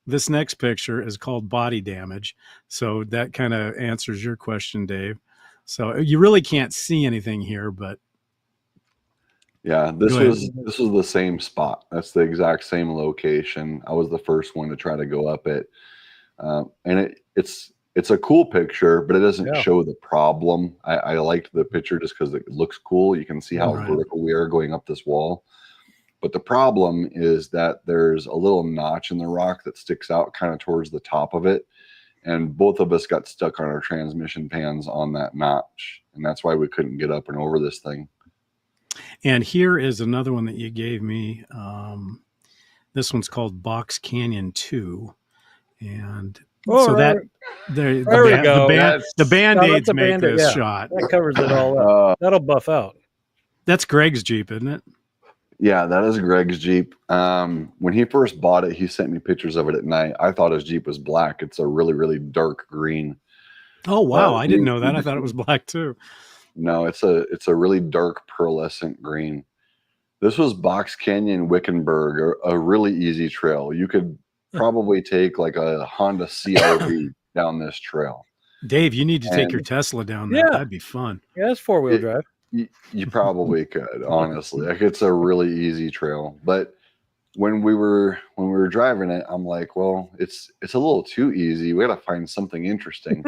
This next picture is called Body Damage, so that kind of answers your question, Dave. So you really can't see anything here, but yeah, this was the same spot. That's the exact same location. I was the first one to try to go up it, and it's a cool picture, but it doesn't show the problem. I liked the picture just because it looks cool. You can see how vertical we are going up this wall. But the problem is that there's a little notch in the rock that sticks out kind of towards the top of it. And both of us got stuck on our transmission pans on that notch. And that's why we couldn't get up and over this thing. And here is another one that you gave me. This one's called Box Canyon 2. And so that there we go. The Band-Aids make this shot. That covers it all up. That'll buff out. That's Greg's Jeep, isn't it? Yeah, that is Greg's Jeep. When he first bought it, he sent me pictures of it at night. I thought his Jeep was black. It's a really, really dark green. Oh, wow. I didn't know that. I thought it was black too. No, it's a really dark pearlescent green. This was Box Canyon Wickenburg, a really easy trail. You could probably take like a Honda CRV down this trail. Dave, you need to take your Tesla down there. That'd be fun. Yeah, it's 4-wheel drive. You probably could, honestly. Like, it's a really easy trail. But when we were driving it, I'm like, well, it's a little too easy. We got to find something interesting.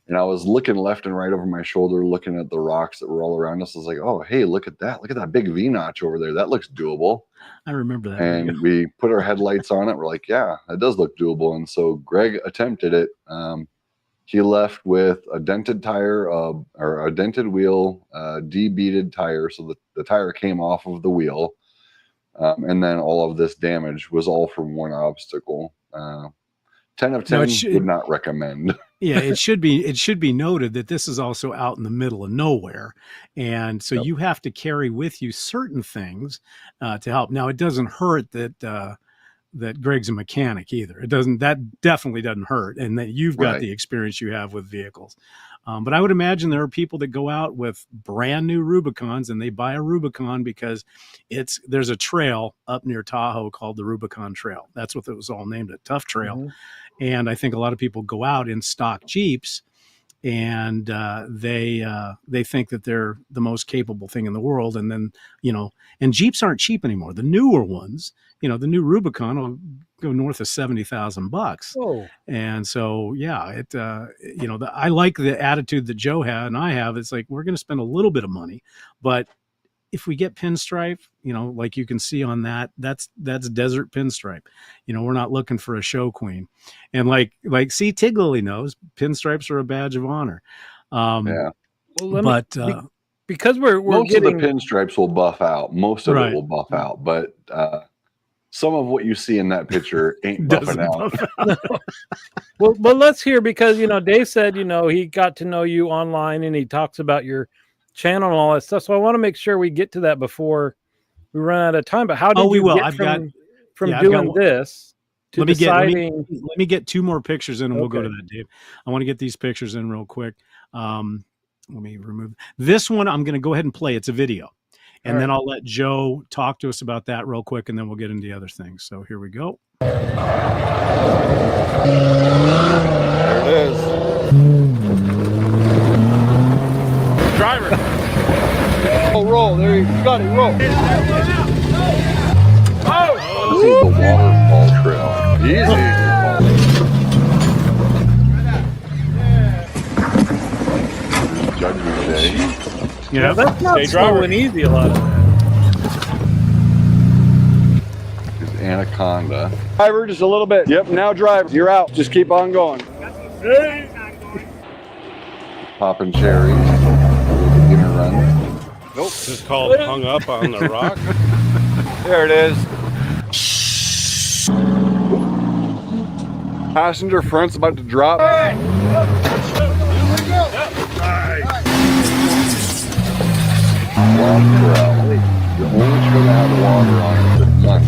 And I was looking left and right over my shoulder, looking at the rocks that were all around us. I was like, oh, hey, look at that. Look at that big V-notch over there. That looks doable. I remember that. And we put our headlights on it. We're like, yeah, that does look doable. And so Greg attempted it. He left with a dented tire or a dented wheel, de-beaded tire. So the tire came off of the wheel. And then all of this damage was all from one obstacle. 10 of 10 would not recommend. Yeah, it should be noted that this is also out in the middle of nowhere. And so you have to carry with you certain things to help. Now, it doesn't hurt that Greg's a mechanic either. That definitely doesn't hurt. And that you've got the experience you have with vehicles. But I would imagine there are people that go out with brand new Rubicons and they buy a Rubicon because there's a trail up near Tahoe called the Rubicon Trail. That's what it was all named, a Tough Trail. Mm-hmm. And I think a lot of people go out in stock Jeeps and they think that they're the most capable thing in the world. And then, and Jeeps aren't cheap anymore. The newer ones, the new Rubicon will go north of $70,000. Whoa. And so, I like the attitude that Joe had and I have. It's like, we're going to spend a little bit of money, but if we get pinstripe, like you can see on that's desert pinstripe. We're not looking for a show queen. And like Tigley knows, pinstripes are a badge of honor. Yeah. Well, because we're most getting of the pinstripes will buff out. Most of it will buff out, but some of what you see in that picture ain't buffing out. Well, but let's hear, because Dave said he got to know you online and he talks about your channel and all that stuff. So I want to make sure we get to that before we run out of time. But how did you get from doing this to deciding? Let me get two more pictures in and we'll go to that, Dave. I want to get these pictures in real quick. Let me remove this one. I'm going to go ahead and play. It's a video. And then I'll let Joe talk to us about that real quick, and then we'll get into the other things. So here we go. There it is. Driver. Oh, roll. There you got it. Roll. This is the waterfall trail. Easy. Judgment Day. Yeah, that's not slow and easy a lot of that. It's Anaconda. Driver, just a little bit. Yep, now driver. You're out. Just keep on going. Popping cherries. Beginner run. Nope. Just called hung up on the rock. There it is. Passenger front's about to drop. Long trail. The only trail that had water on it is none.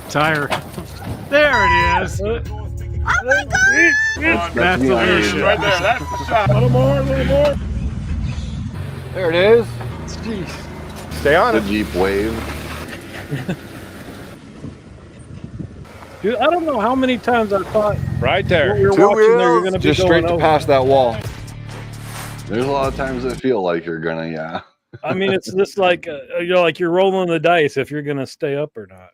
Tire. There it is. That's me on delicious. YouTube. Right there. That's the shot. A little more. There it is. Jeez. Stay on The it. Jeep Wave. Dude, I don't know how many times I thought Right there. what we were 2 watching there, you're wheels. gonna be Just going straight to over. past that wall. There's a lot of times that feel like you're gonna, yeah. I mean, it's just like like you're rolling the dice if you're gonna stay up or not.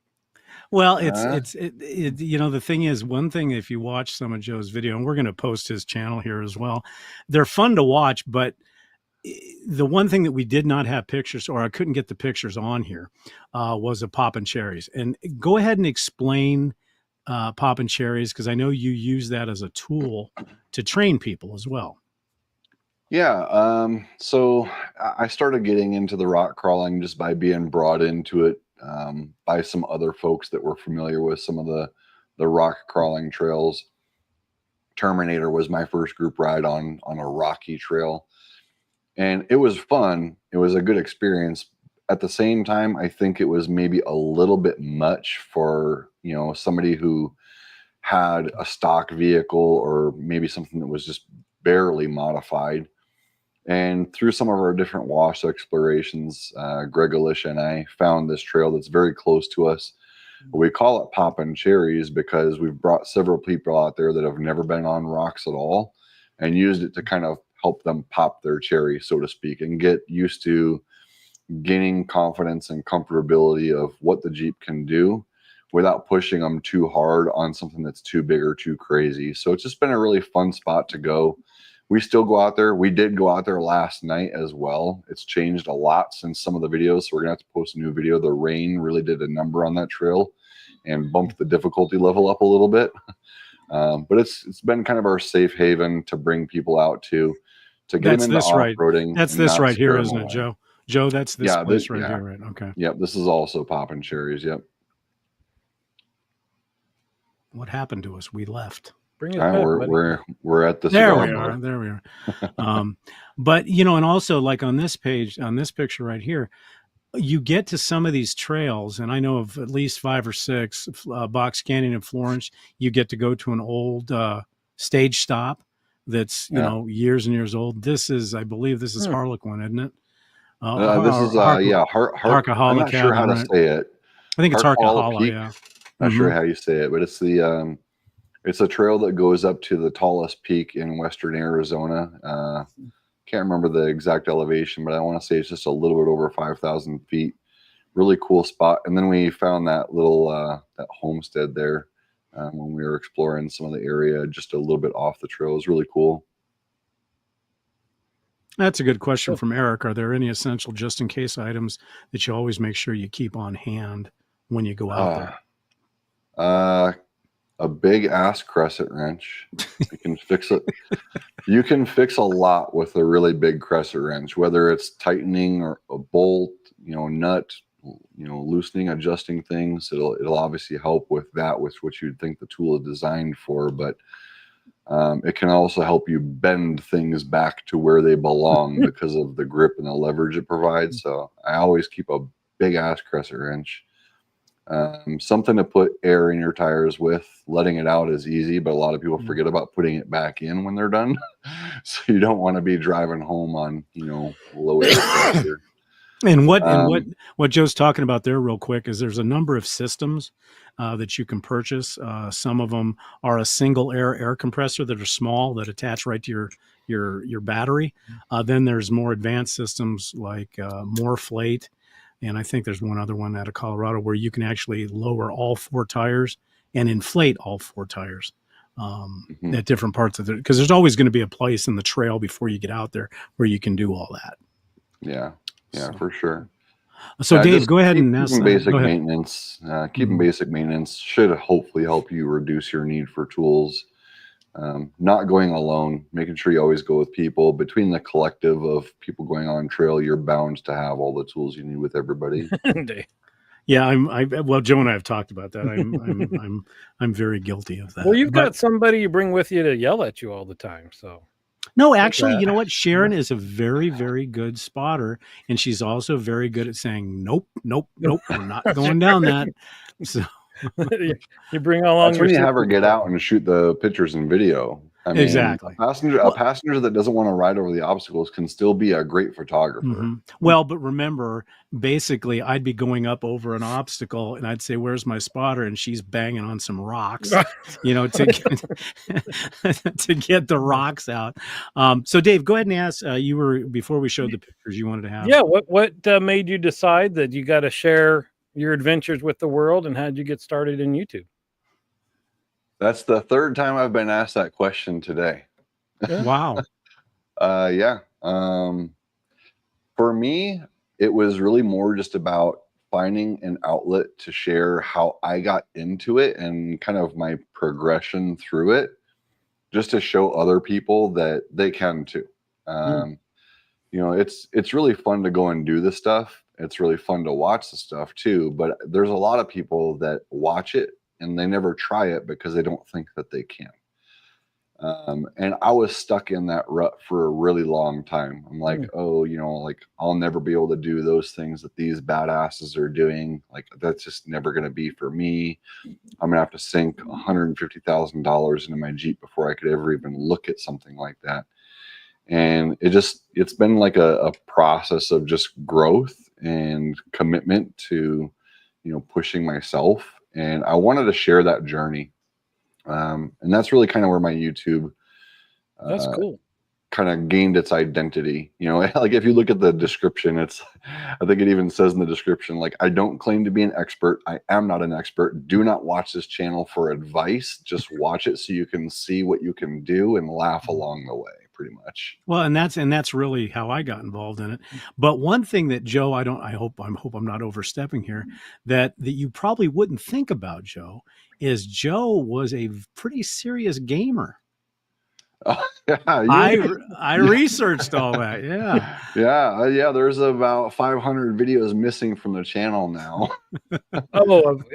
Well, the thing is, one thing, if you watch some of Joe's video, and we're going to post his channel here as well, they're fun to watch, but the one thing that we did not have pictures, or I couldn't get the pictures on here, was of poppin' cherries. And go ahead and explain poppin' cherries, because I know you use that as a tool to train people as well. Yeah. So I started getting into the rock crawling just by being brought into it by some other folks that were familiar with some of the rock crawling trails. Terminator was my first group ride on a rocky trail, and it was fun. It was a good experience. At the same time, I think it was maybe a little bit much for, somebody who had a stock vehicle or maybe something that was just barely modified. And through some of our different wash explorations, Greg Alicia and I found this trail that's very close to us. We call it Poppin' Cherries because we've brought several people out there that have never been on rocks at all and used it to kind of help them pop their cherry, so to speak, and get used to gaining confidence and comfortability of what the Jeep can do without pushing them too hard on something that's too big or too crazy. So it's just been a really fun spot to go. We still go out there. We did go out there last night as well. It's changed a lot since some of the videos, so we're gonna have to post a new video. The rain really did a number on that trail and bumped the difficulty level up a little bit. But it's been kind of our safe haven to bring people out to get them into off-roading. That's this right here, isn't it, Joe? Joe, that's this place right here, right? Okay. Yep, this is also Poppin' Cherries. Yep. What happened to us? We left. Bring it back, we're at the there cigar we are. But and also, like on this page, on this picture right here, you get to some of these trails, and I know of at least 5 or 6. Box Canyon in Florence, you get to go to an old stage stop that's years and years old. I believe this is Harlequin, isn't it? This is I'm not sure how to say it. I think it's Harkahala. Yeah, not sure how you say it, but it's the it's a trail that goes up to the tallest peak in western Arizona. Can't remember the exact elevation, but I want to say it's just a little bit over 5,000 feet. Really cool spot. And then we found that little that homestead there when we were exploring some of the area, just a little bit off the trail. It was really cool. That's a good question from Eric. Are there any essential just in case items that you always make sure you keep on hand when you go out there? A big ass crescent wrench. You can fix it. You can fix a lot with a really big crescent wrench, whether it's tightening or a bolt, nut, loosening, adjusting things. It'll obviously help with that, with what you'd think the tool is designed for, but it can also help you bend things back to where they belong because of the grip and the leverage it provides. So I always keep a big ass crescent wrench. Something to put air in your tires with. Letting it out is easy, but a lot of people forget about putting it back in when they're done. So you don't want to be driving home on, low air pressure. And what Joe's talking about there real quick is there's a number of systems that you can purchase. Some of them are a single air compressor that are small that attach right to your battery. Then there's more advanced systems like Morflate. And I think there's one other one out of Colorado where you can actually lower all 4 tires and inflate all 4 tires at different parts of it. Because there's always going to be a place in the trail before you get out there where you can do all that. Yeah, for sure. So Dave, go ahead and ask. Basic maintenance. Keeping basic maintenance should hopefully help you reduce your need for tools. Not going alone, making sure you always go with people. Between the collective of people going on trail, you're bound to have all the tools you need with everybody. Yeah, well, Joe and I have talked about that. I'm very guilty of that. Well, you've got somebody you bring with you to yell at you all the time. So no, actually, you know what? Sharon is a very, very good spotter, and she's also very good at saying, nope, we're not going down that. So You bring along That's when you your have her sister. get out and shoot the pictures and video. I mean, Exactly. a Well- passenger that doesn't want to ride over the obstacles can still be a great photographer. Mhm. Well, but remember, basically, I'd be going up over an obstacle, and I'd say, "Where's my spotter?" And she's banging on some rocks, to get, to get the rocks out. So, Dave, go ahead and ask. You were before we showed the pictures you wanted to have. Yeah, what made you decide that you got to share your adventures with the world, and how did you get started in YouTube? That's the third time I've been asked that question today. Wow. Yeah. For me, it was really more just about finding an outlet to share how I got into it and kind of my progression through it, just to show other people that they can too. It's really fun to go and do this stuff. It's really fun to watch the stuff too, but there's a lot of people that watch it and they never try it because they don't think that they can. And I was stuck in that rut for a really long time. I'm like, I'll never be able to do those things that these badasses are doing. Like, that's just never going to be for me. I'm going to have to sink $150,000 into my Jeep before I could ever even look at something like that. And it's been like a process of just growth and commitment to, pushing myself. And I wanted to share that journey. And that's really kind of where my YouTube That's cool. kind of gained its identity. Like if you look at the description, I think it even says in the description, like, I don't claim to be an expert. I am not an expert. Do not watch this channel for advice. Just watch it so you can see what you can do and laugh along the way, pretty much. Well, and that's really how I got involved in it. But one thing that Joe, I hope I'm not overstepping here, that you probably wouldn't think about Joe is Joe was a pretty serious gamer. Yeah, I researched all that. Yeah. Yeah. There's about 500 videos missing from the channel now. Of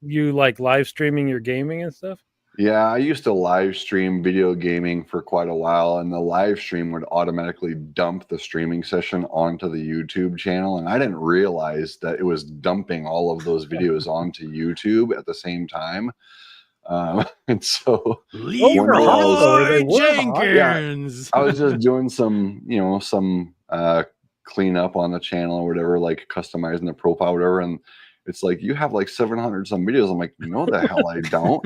you like live streaming your gaming and stuff? Yeah, I used to live stream video gaming for quite a while, and the live stream would automatically dump the streaming session onto the YouTube channel. And I didn't realize that it was dumping all of those videos onto YouTube at the same time. And so Leroy Jenkins. I was just doing some cleanup on the channel or whatever, like customizing the profile, or whatever. And it's like, you have like 700 some videos. I'm like, no, the hell I don't.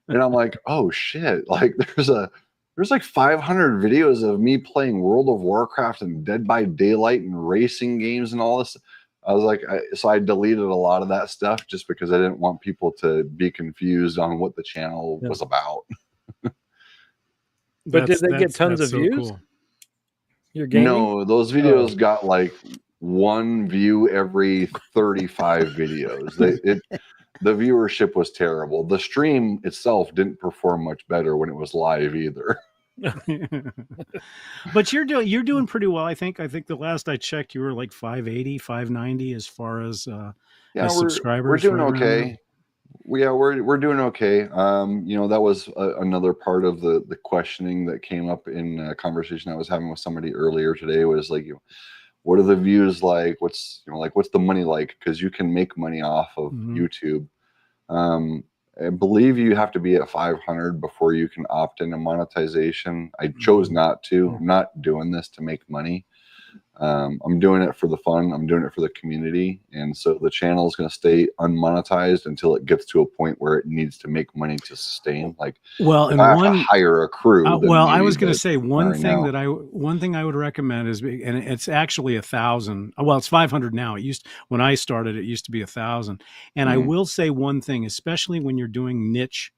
And I'm like, oh shit. Like there's like 500 videos of me playing World of Warcraft and Dead by Daylight and racing games and all this. I was like, so I deleted a lot of that stuff just because I didn't want people to be confused on what the channel was about. But did they get tons of views? Cool. Your gaming? No, those videos got like one view every 35 videos. The viewership was terrible. The stream itself didn't perform much better when it was live either. But you're doing pretty well. I think the last I checked, you were like 580, 590 as far as subscribers. We're doing okay. We're doing okay. That was another part of the questioning that came up in a conversation I was having with somebody earlier today, was like, what are the views like? What's the money like? Because you can make money off of YouTube. I believe you have to be at 500 before you can opt into monetization. I chose not to. I'm not doing this to make money. I'm doing it for the fun. I'm doing it for the community. And so the channel is going to stay unmonetized until it gets to a point where it needs to make money to sustain. Like, well, and I have to hire a crew. I was going to say one thing I would recommend is, and it's actually 1,000. Well, it's 500 now. When I started, it used to be 1,000. And I will say one thing, especially when you're doing niche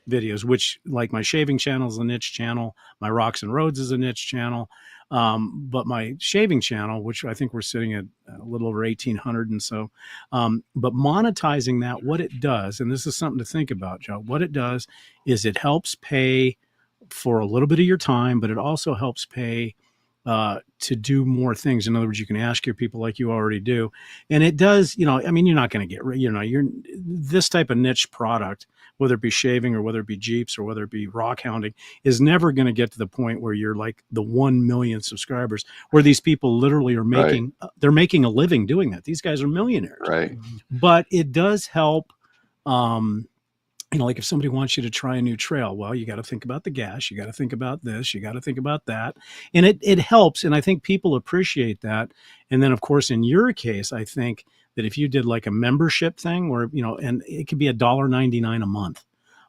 videos, which, like, my shaving channel is a niche channel, my Rocks and Roads is a niche channel. But my shaving channel, which I think we're sitting at a little over 1,800 and so, but monetizing that, what it does, and this is something to think about, Joe, what it does is it helps pay for a little bit of your time, but it also helps pay to do more things. In other words, you can ask your people like you already do. And it does, you're not going to get, you're this type of niche product, whether it be shaving or whether it be Jeeps or whether it be rock hounding, is never going to get to the point where you're like the 1 million subscribers, where these people literally are making, they're making a living doing that. These guys are millionaires. Right. But it does help You know, like if somebody wants you to try a new trail, well, you got to think about the gas, you got to think about this, you got to think about that. And it helps. And I think people appreciate that. And then of course, in your case, I think that if you did like a membership thing where, you know, and it could be $1.99 a month,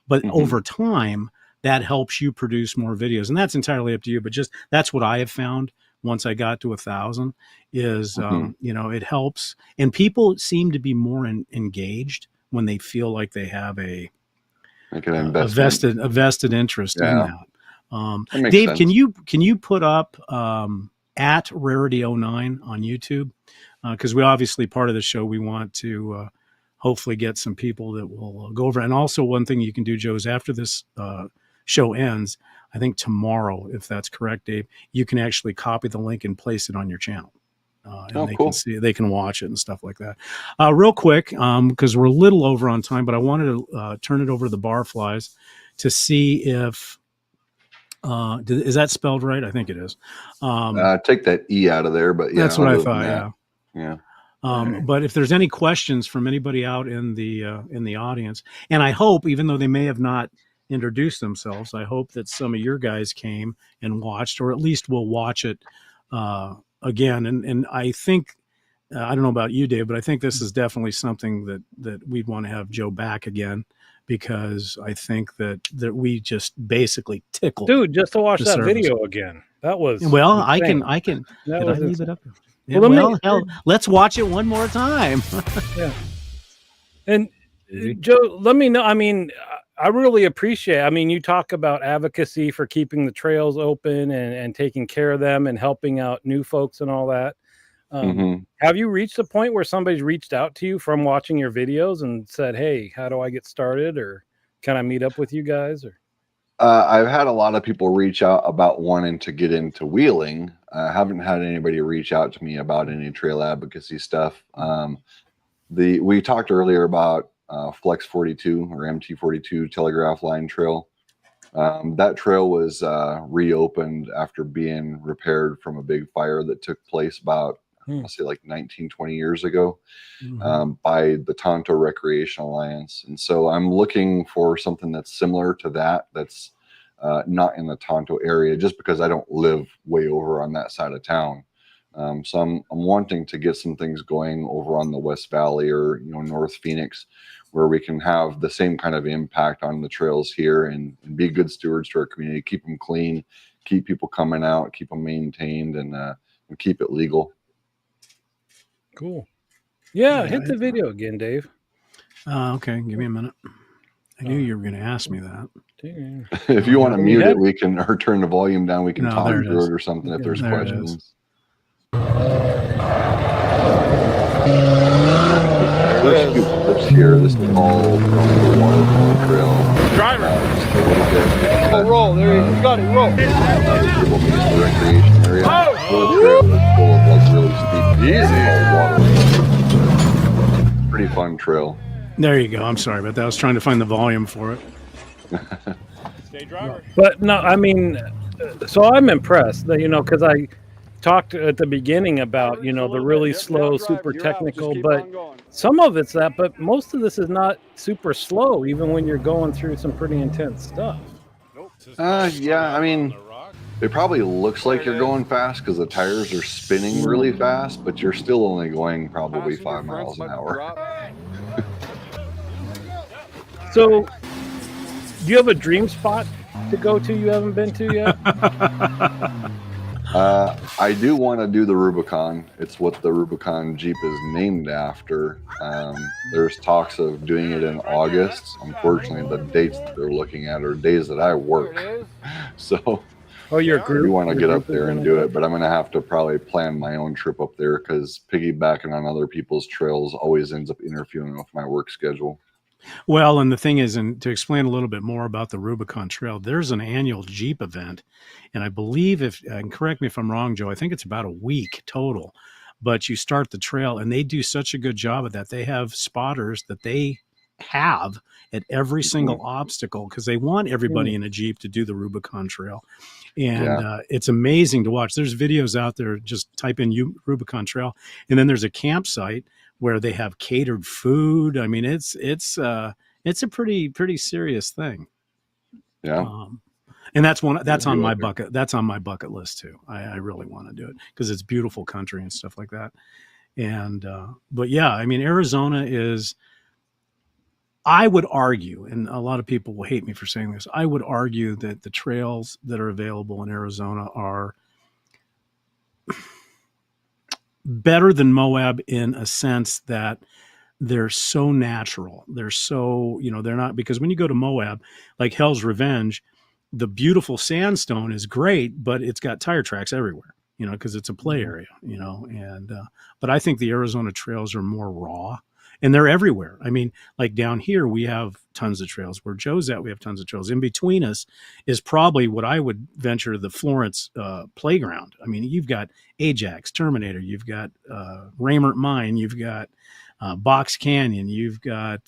but over time, that helps you produce more videos. And that's entirely up to you. But just that's what I have found once I got to 1,000 is, you know, it helps. And people seem to be more engaged when they feel like they have a vested interest in that. That Dave, sense. can you put up at Rarity09 on YouTube? Because we obviously part of the show we want to hopefully get some people that will go over. And also one thing you can do, Joe, is after this show ends, I think tomorrow, if that's correct, Dave, you can actually copy the link and place it on your channel. And they can see, they can watch it and stuff like that. Real quick, because we're a little over on time, but I wanted to turn it over to the Barflies to see if is that spelled right? I think it is. Take that E out of there, but yeah, that's what I thought. Yeah. But if there's any questions from anybody out in the audience, and I hope, even though they may have not introduced themselves, I hope that some of your guys came and watched, or at least will watch it again. And I think, I don't know about you, Dave, but I think this is definitely something that we'd want to have Joe back again, because I think that we just basically tickled. Dude, just to watch that video again. That was well, insane. I can That did was I leave it up? Yeah, well, hell, let's watch it one more time. Yeah. And Joe, let me know. I mean, I really appreciate, I mean, you talk about advocacy for keeping the trails open and taking care of them and helping out new folks and all that. Have you reached a point where somebody's reached out to you from watching your videos and said, hey, how do I get started? Or can I meet up with you guys? Or I've had a lot of people reach out about wanting to get into wheeling. I haven't had anybody reach out to me about any trail advocacy stuff. We talked earlier about Flex 42 or MT42 Telegraph Line Trail. That trail was reopened after being repaired from a big fire that took place about, I'll say like 19, 20 years ago by the Tonto Recreation Alliance. And so I'm looking for something that's similar to that, that's not in the Tonto area, just because I don't live way over on that side of town. So I'm wanting to get some things going over on the West Valley or, you know, North Phoenix, where we can have the same kind of impact on the trails here and be good stewards to our community, keep them clean, keep people coming out, keep them maintained, and keep it legal. Cool. Yeah, hit the video again, Dave. Okay, give me a minute. I knew you were going to ask me that. If you want to mute it, we can, or turn the volume down. We can talk through it or something if there's questions. There's a few clips here. This is all from the Waterfall Trail. Driver. Roll. There he is. Got it. Roll. The recreation area. The trail is full of like really steep, water. Pretty fun trail. There you go. I'm sorry about that. I was trying to find the volume for it. Stay driver. But no, I mean, so I'm impressed that, you know, because I talked at the beginning about, you know, the really slow, super technical, but some of it's that, but most of this is not super slow, even when you're going through some pretty intense stuff. Yeah, I mean, it probably looks like you're going fast because the tires are spinning really fast, but you're still only going probably 5 miles an hour. So, do you have a dream spot to go to you haven't been to yet? I do want to do the Rubicon. It's what the Rubicon Jeep is named after. There's talks of doing it in August. Unfortunately, the dates that they're looking at are days that I work. So, your group? We want to get up there and do it, but I'm going to have to probably plan my own trip up there because piggybacking on other people's trails always ends up interfering with my work schedule. Well, and the thing is, and to explain a little bit more about the Rubicon Trail, there's an annual Jeep event, and I believe, and correct me if I'm wrong, Joe, I think it's about a week total, but you start the trail, and they do such a good job of that. They have spotters that they have at every single obstacle because they want everybody in a Jeep to do the Rubicon Trail. And it's amazing to watch. There's videos out there, just type in Rubicon Trail, and then there's a campsite where they have catered food. I mean, it's a pretty serious thing. Yeah. And that's on my bucket list too. I really want to do it because it's beautiful country and stuff like that. And but yeah, I mean, Arizona is, I would argue, and a lot of people will hate me for saying this, I would argue that the trails that are available in Arizona are better than Moab in a sense that they're so natural. They're so, they're not, because when you go to Moab, like Hell's Revenge, the beautiful sandstone is great, but it's got tire tracks everywhere, because it's a play area, and, but I think the Arizona trails are more raw and they're everywhere. I mean, like down here, we have tons of trails. Where Joe's at, we have tons of trails. In between us is probably what I would venture the Florence playground. I mean, you've got Ajax, Terminator, you've got Raymert Mine, you've got Box Canyon, you've got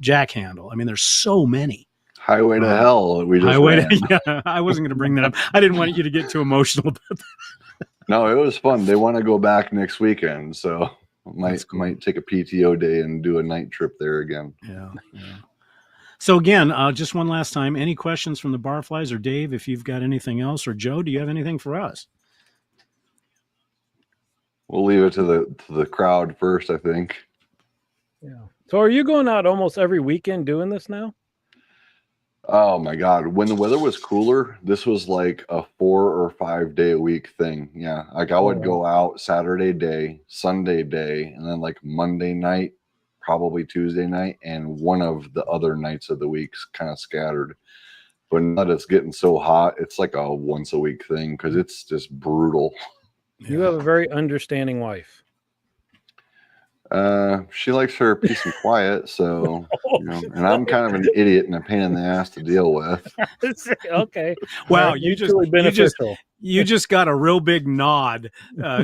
Jack Handle. I mean, there's so many. Highway to Hell. Yeah, I wasn't going to bring that up. I didn't want you to get too emotional about that. No, it was fun. They want to go back next weekend, so might take a PTO day and do a night trip there again. Yeah. So again, just one last time, any questions from the Barflies, or Dave, if you've got anything else, or Joe, do you have anything for us? We'll leave it to the crowd first, I think. Yeah. So are you going out almost every weekend doing this now? Oh my God. When the weather was cooler, this was like a 4 or 5 day a week thing. Yeah. Like I would go out Saturday day, Sunday day, and then like Monday night, probably Tuesday night, and one of the other nights of the weeks kind of scattered. But now that it's getting so hot, it's like a once a week thing because it's just brutal. You have a very understanding wife. She likes her peace and quiet, so and I'm kind of an idiot and a pain in the ass to deal with. Okay. Wow, you just got a real big nod,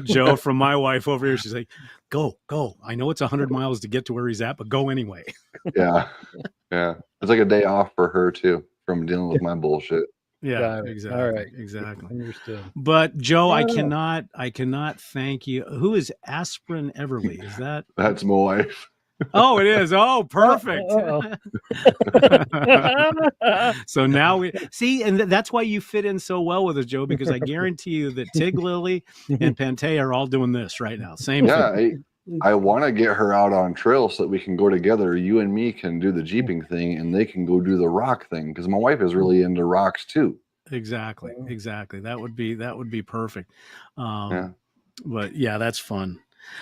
Joe, from my wife over here. She's like, "Go. I know it's 100 miles to get to where he's at, but go anyway." Yeah. It's like a day off for her too from dealing with my bullshit. Yeah, exactly. All right. Exactly. Understood. But Joe, I cannot thank you. Who is Aspirin Everly? Is that? That's my wife. Oh, it is. Oh, perfect. So now we see, and that's why you fit in so well with us, Joe, because I guarantee you that Tig Lily and Pantea are all doing this right now. Same thing. I want to get her out on trail so that we can go together. You and me can do the Jeeping thing and they can go do the rock thing because my wife is really into rocks too. Exactly. That would be perfect. But yeah, that's fun.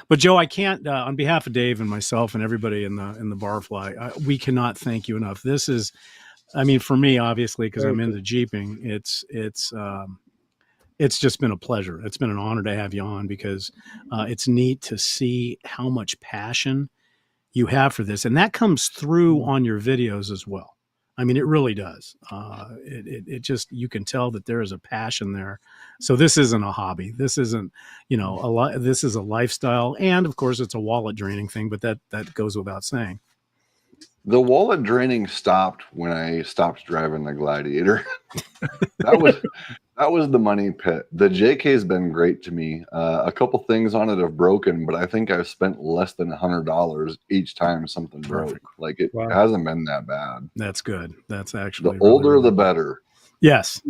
But Joe, I can't, on behalf of Dave and myself and everybody in the Barfly, we cannot thank you enough. This is, I mean, for me, obviously, because I'm into Jeeping, it's just been a pleasure. It's been an honor to have you on because it's neat to see how much passion you have for this. And that comes through on your videos as well. I mean, it really does. It just, you can tell that there is a passion there. So this isn't a hobby. This isn't, this is a lifestyle. And of course it's a wallet draining thing, but that goes without saying. The wallet draining stopped when I stopped driving the Gladiator. That was the money pit. The JK has been great to me. A couple things on it have broken, but I think I've spent less than $100 each time something broke. Like it hasn't been that bad. That's good. That's actually the older, the better. Yes.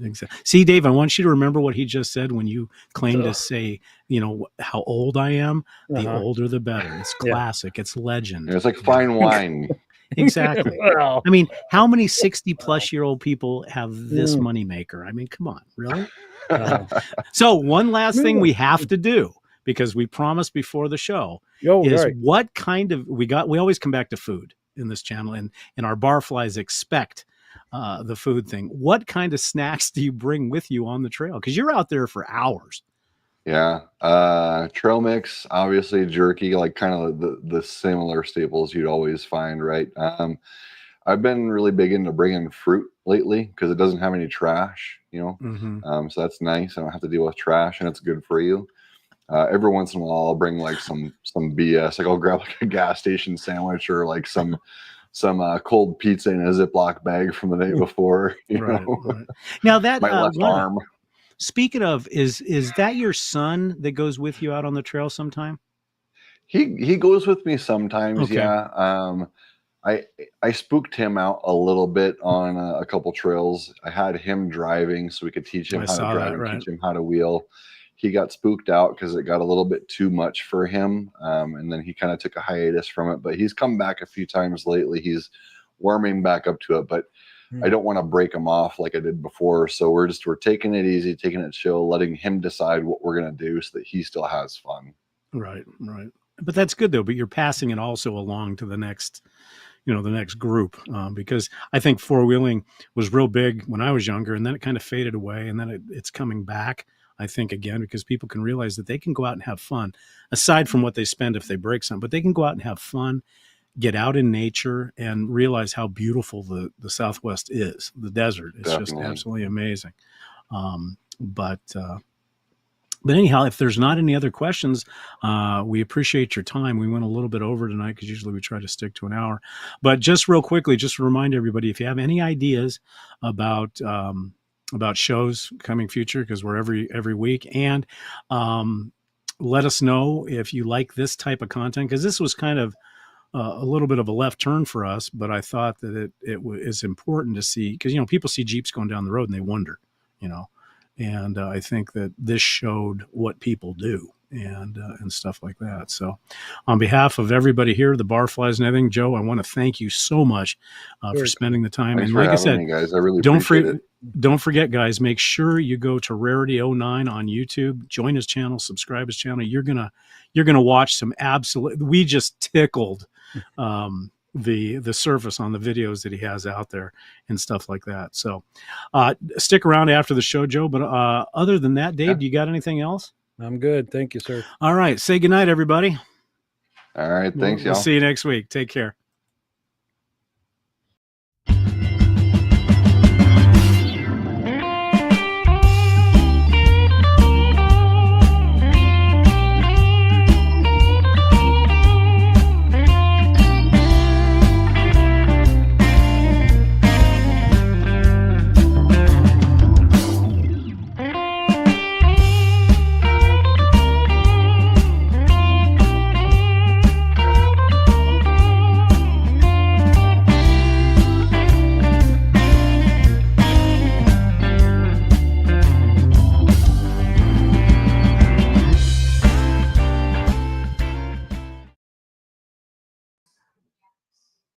Exactly. See, Dave, I want you to remember what he just said when you claimed to say, how old I am. The older, the better. It's classic. It's legend. It's like fine wine. Exactly. Well, I mean, how many 60-plus-year-old people have this moneymaker? I mean, come on, really? So one last thing we have to do, because we promised before the show, is what kind of, we always come back to food in this channel, and our Barflies expect the food thing. What kind of snacks do you bring with you on the trail? Because you're out there for hours. Yeah. Trail mix, obviously jerky, like kind of the similar staples you'd always find, right? I've been really big into bringing fruit lately because it doesn't have any trash, so that's nice. I don't have to deal with trash and it's good for you. Every once in a while I'll bring like some BS, like I'll grab like a gas station sandwich or like some cold pizza in a Ziploc bag from the day before, Right. Now that my left arm. Speaking of, is that your son that goes with you out on the trail sometime? He goes with me sometimes. Okay. Yeah. I spooked him out a little bit on a couple trails. I had him driving so we could teach him I how to saw drive that, and right. teach him how to wheel. He got spooked out because it got a little bit too much for him. And then he kind of took a hiatus from it, but he's come back a few times lately. He's warming back up to it, but I don't want to break him off like I did before. So we're taking it easy, taking it chill, letting him decide what we're going to do so that he still has fun. Right. But that's good though. But you're passing it also along to the next group, because I think four-wheeling was real big when I was younger, and then it kind of faded away, and then it's coming back, I think, again, because people can realize that they can go out and have fun, aside from what they spend if they break something, but they can go out and have fun, get out in nature, and realize how beautiful the Southwest is, the desert. It's Definitely. just absolutely amazing. But anyhow, if there's not any other questions, we appreciate your time. We went a little bit over tonight because usually we try to stick to an hour. But just real quickly, just to remind everybody, if you have any ideas about shows coming future, because we're every week, and let us know if you like this type of content, because this was kind of a little bit of a left turn for us, but I thought that it is important to see, because people see Jeeps going down the road and they wonder, and I think that this showed what people do and stuff like that. So on behalf of everybody here, the Barflies and everything, Joe, I want to thank you so much for spending the time. Thanks and for like I having said, me, guys. I really appreciate it. Don't forget, guys, make sure you go to Rarity09 on YouTube, join his channel, subscribe his channel. You're gonna watch some absolute. We just tickled the surface on the videos that he has out there and stuff like that. So stick around after the show, Joe. But other than that, Dave, do you got anything else? I'm good. Thank you, sir. All right. Say goodnight, everybody. All right. Thanks, y'all. We'll see you next week. Take care.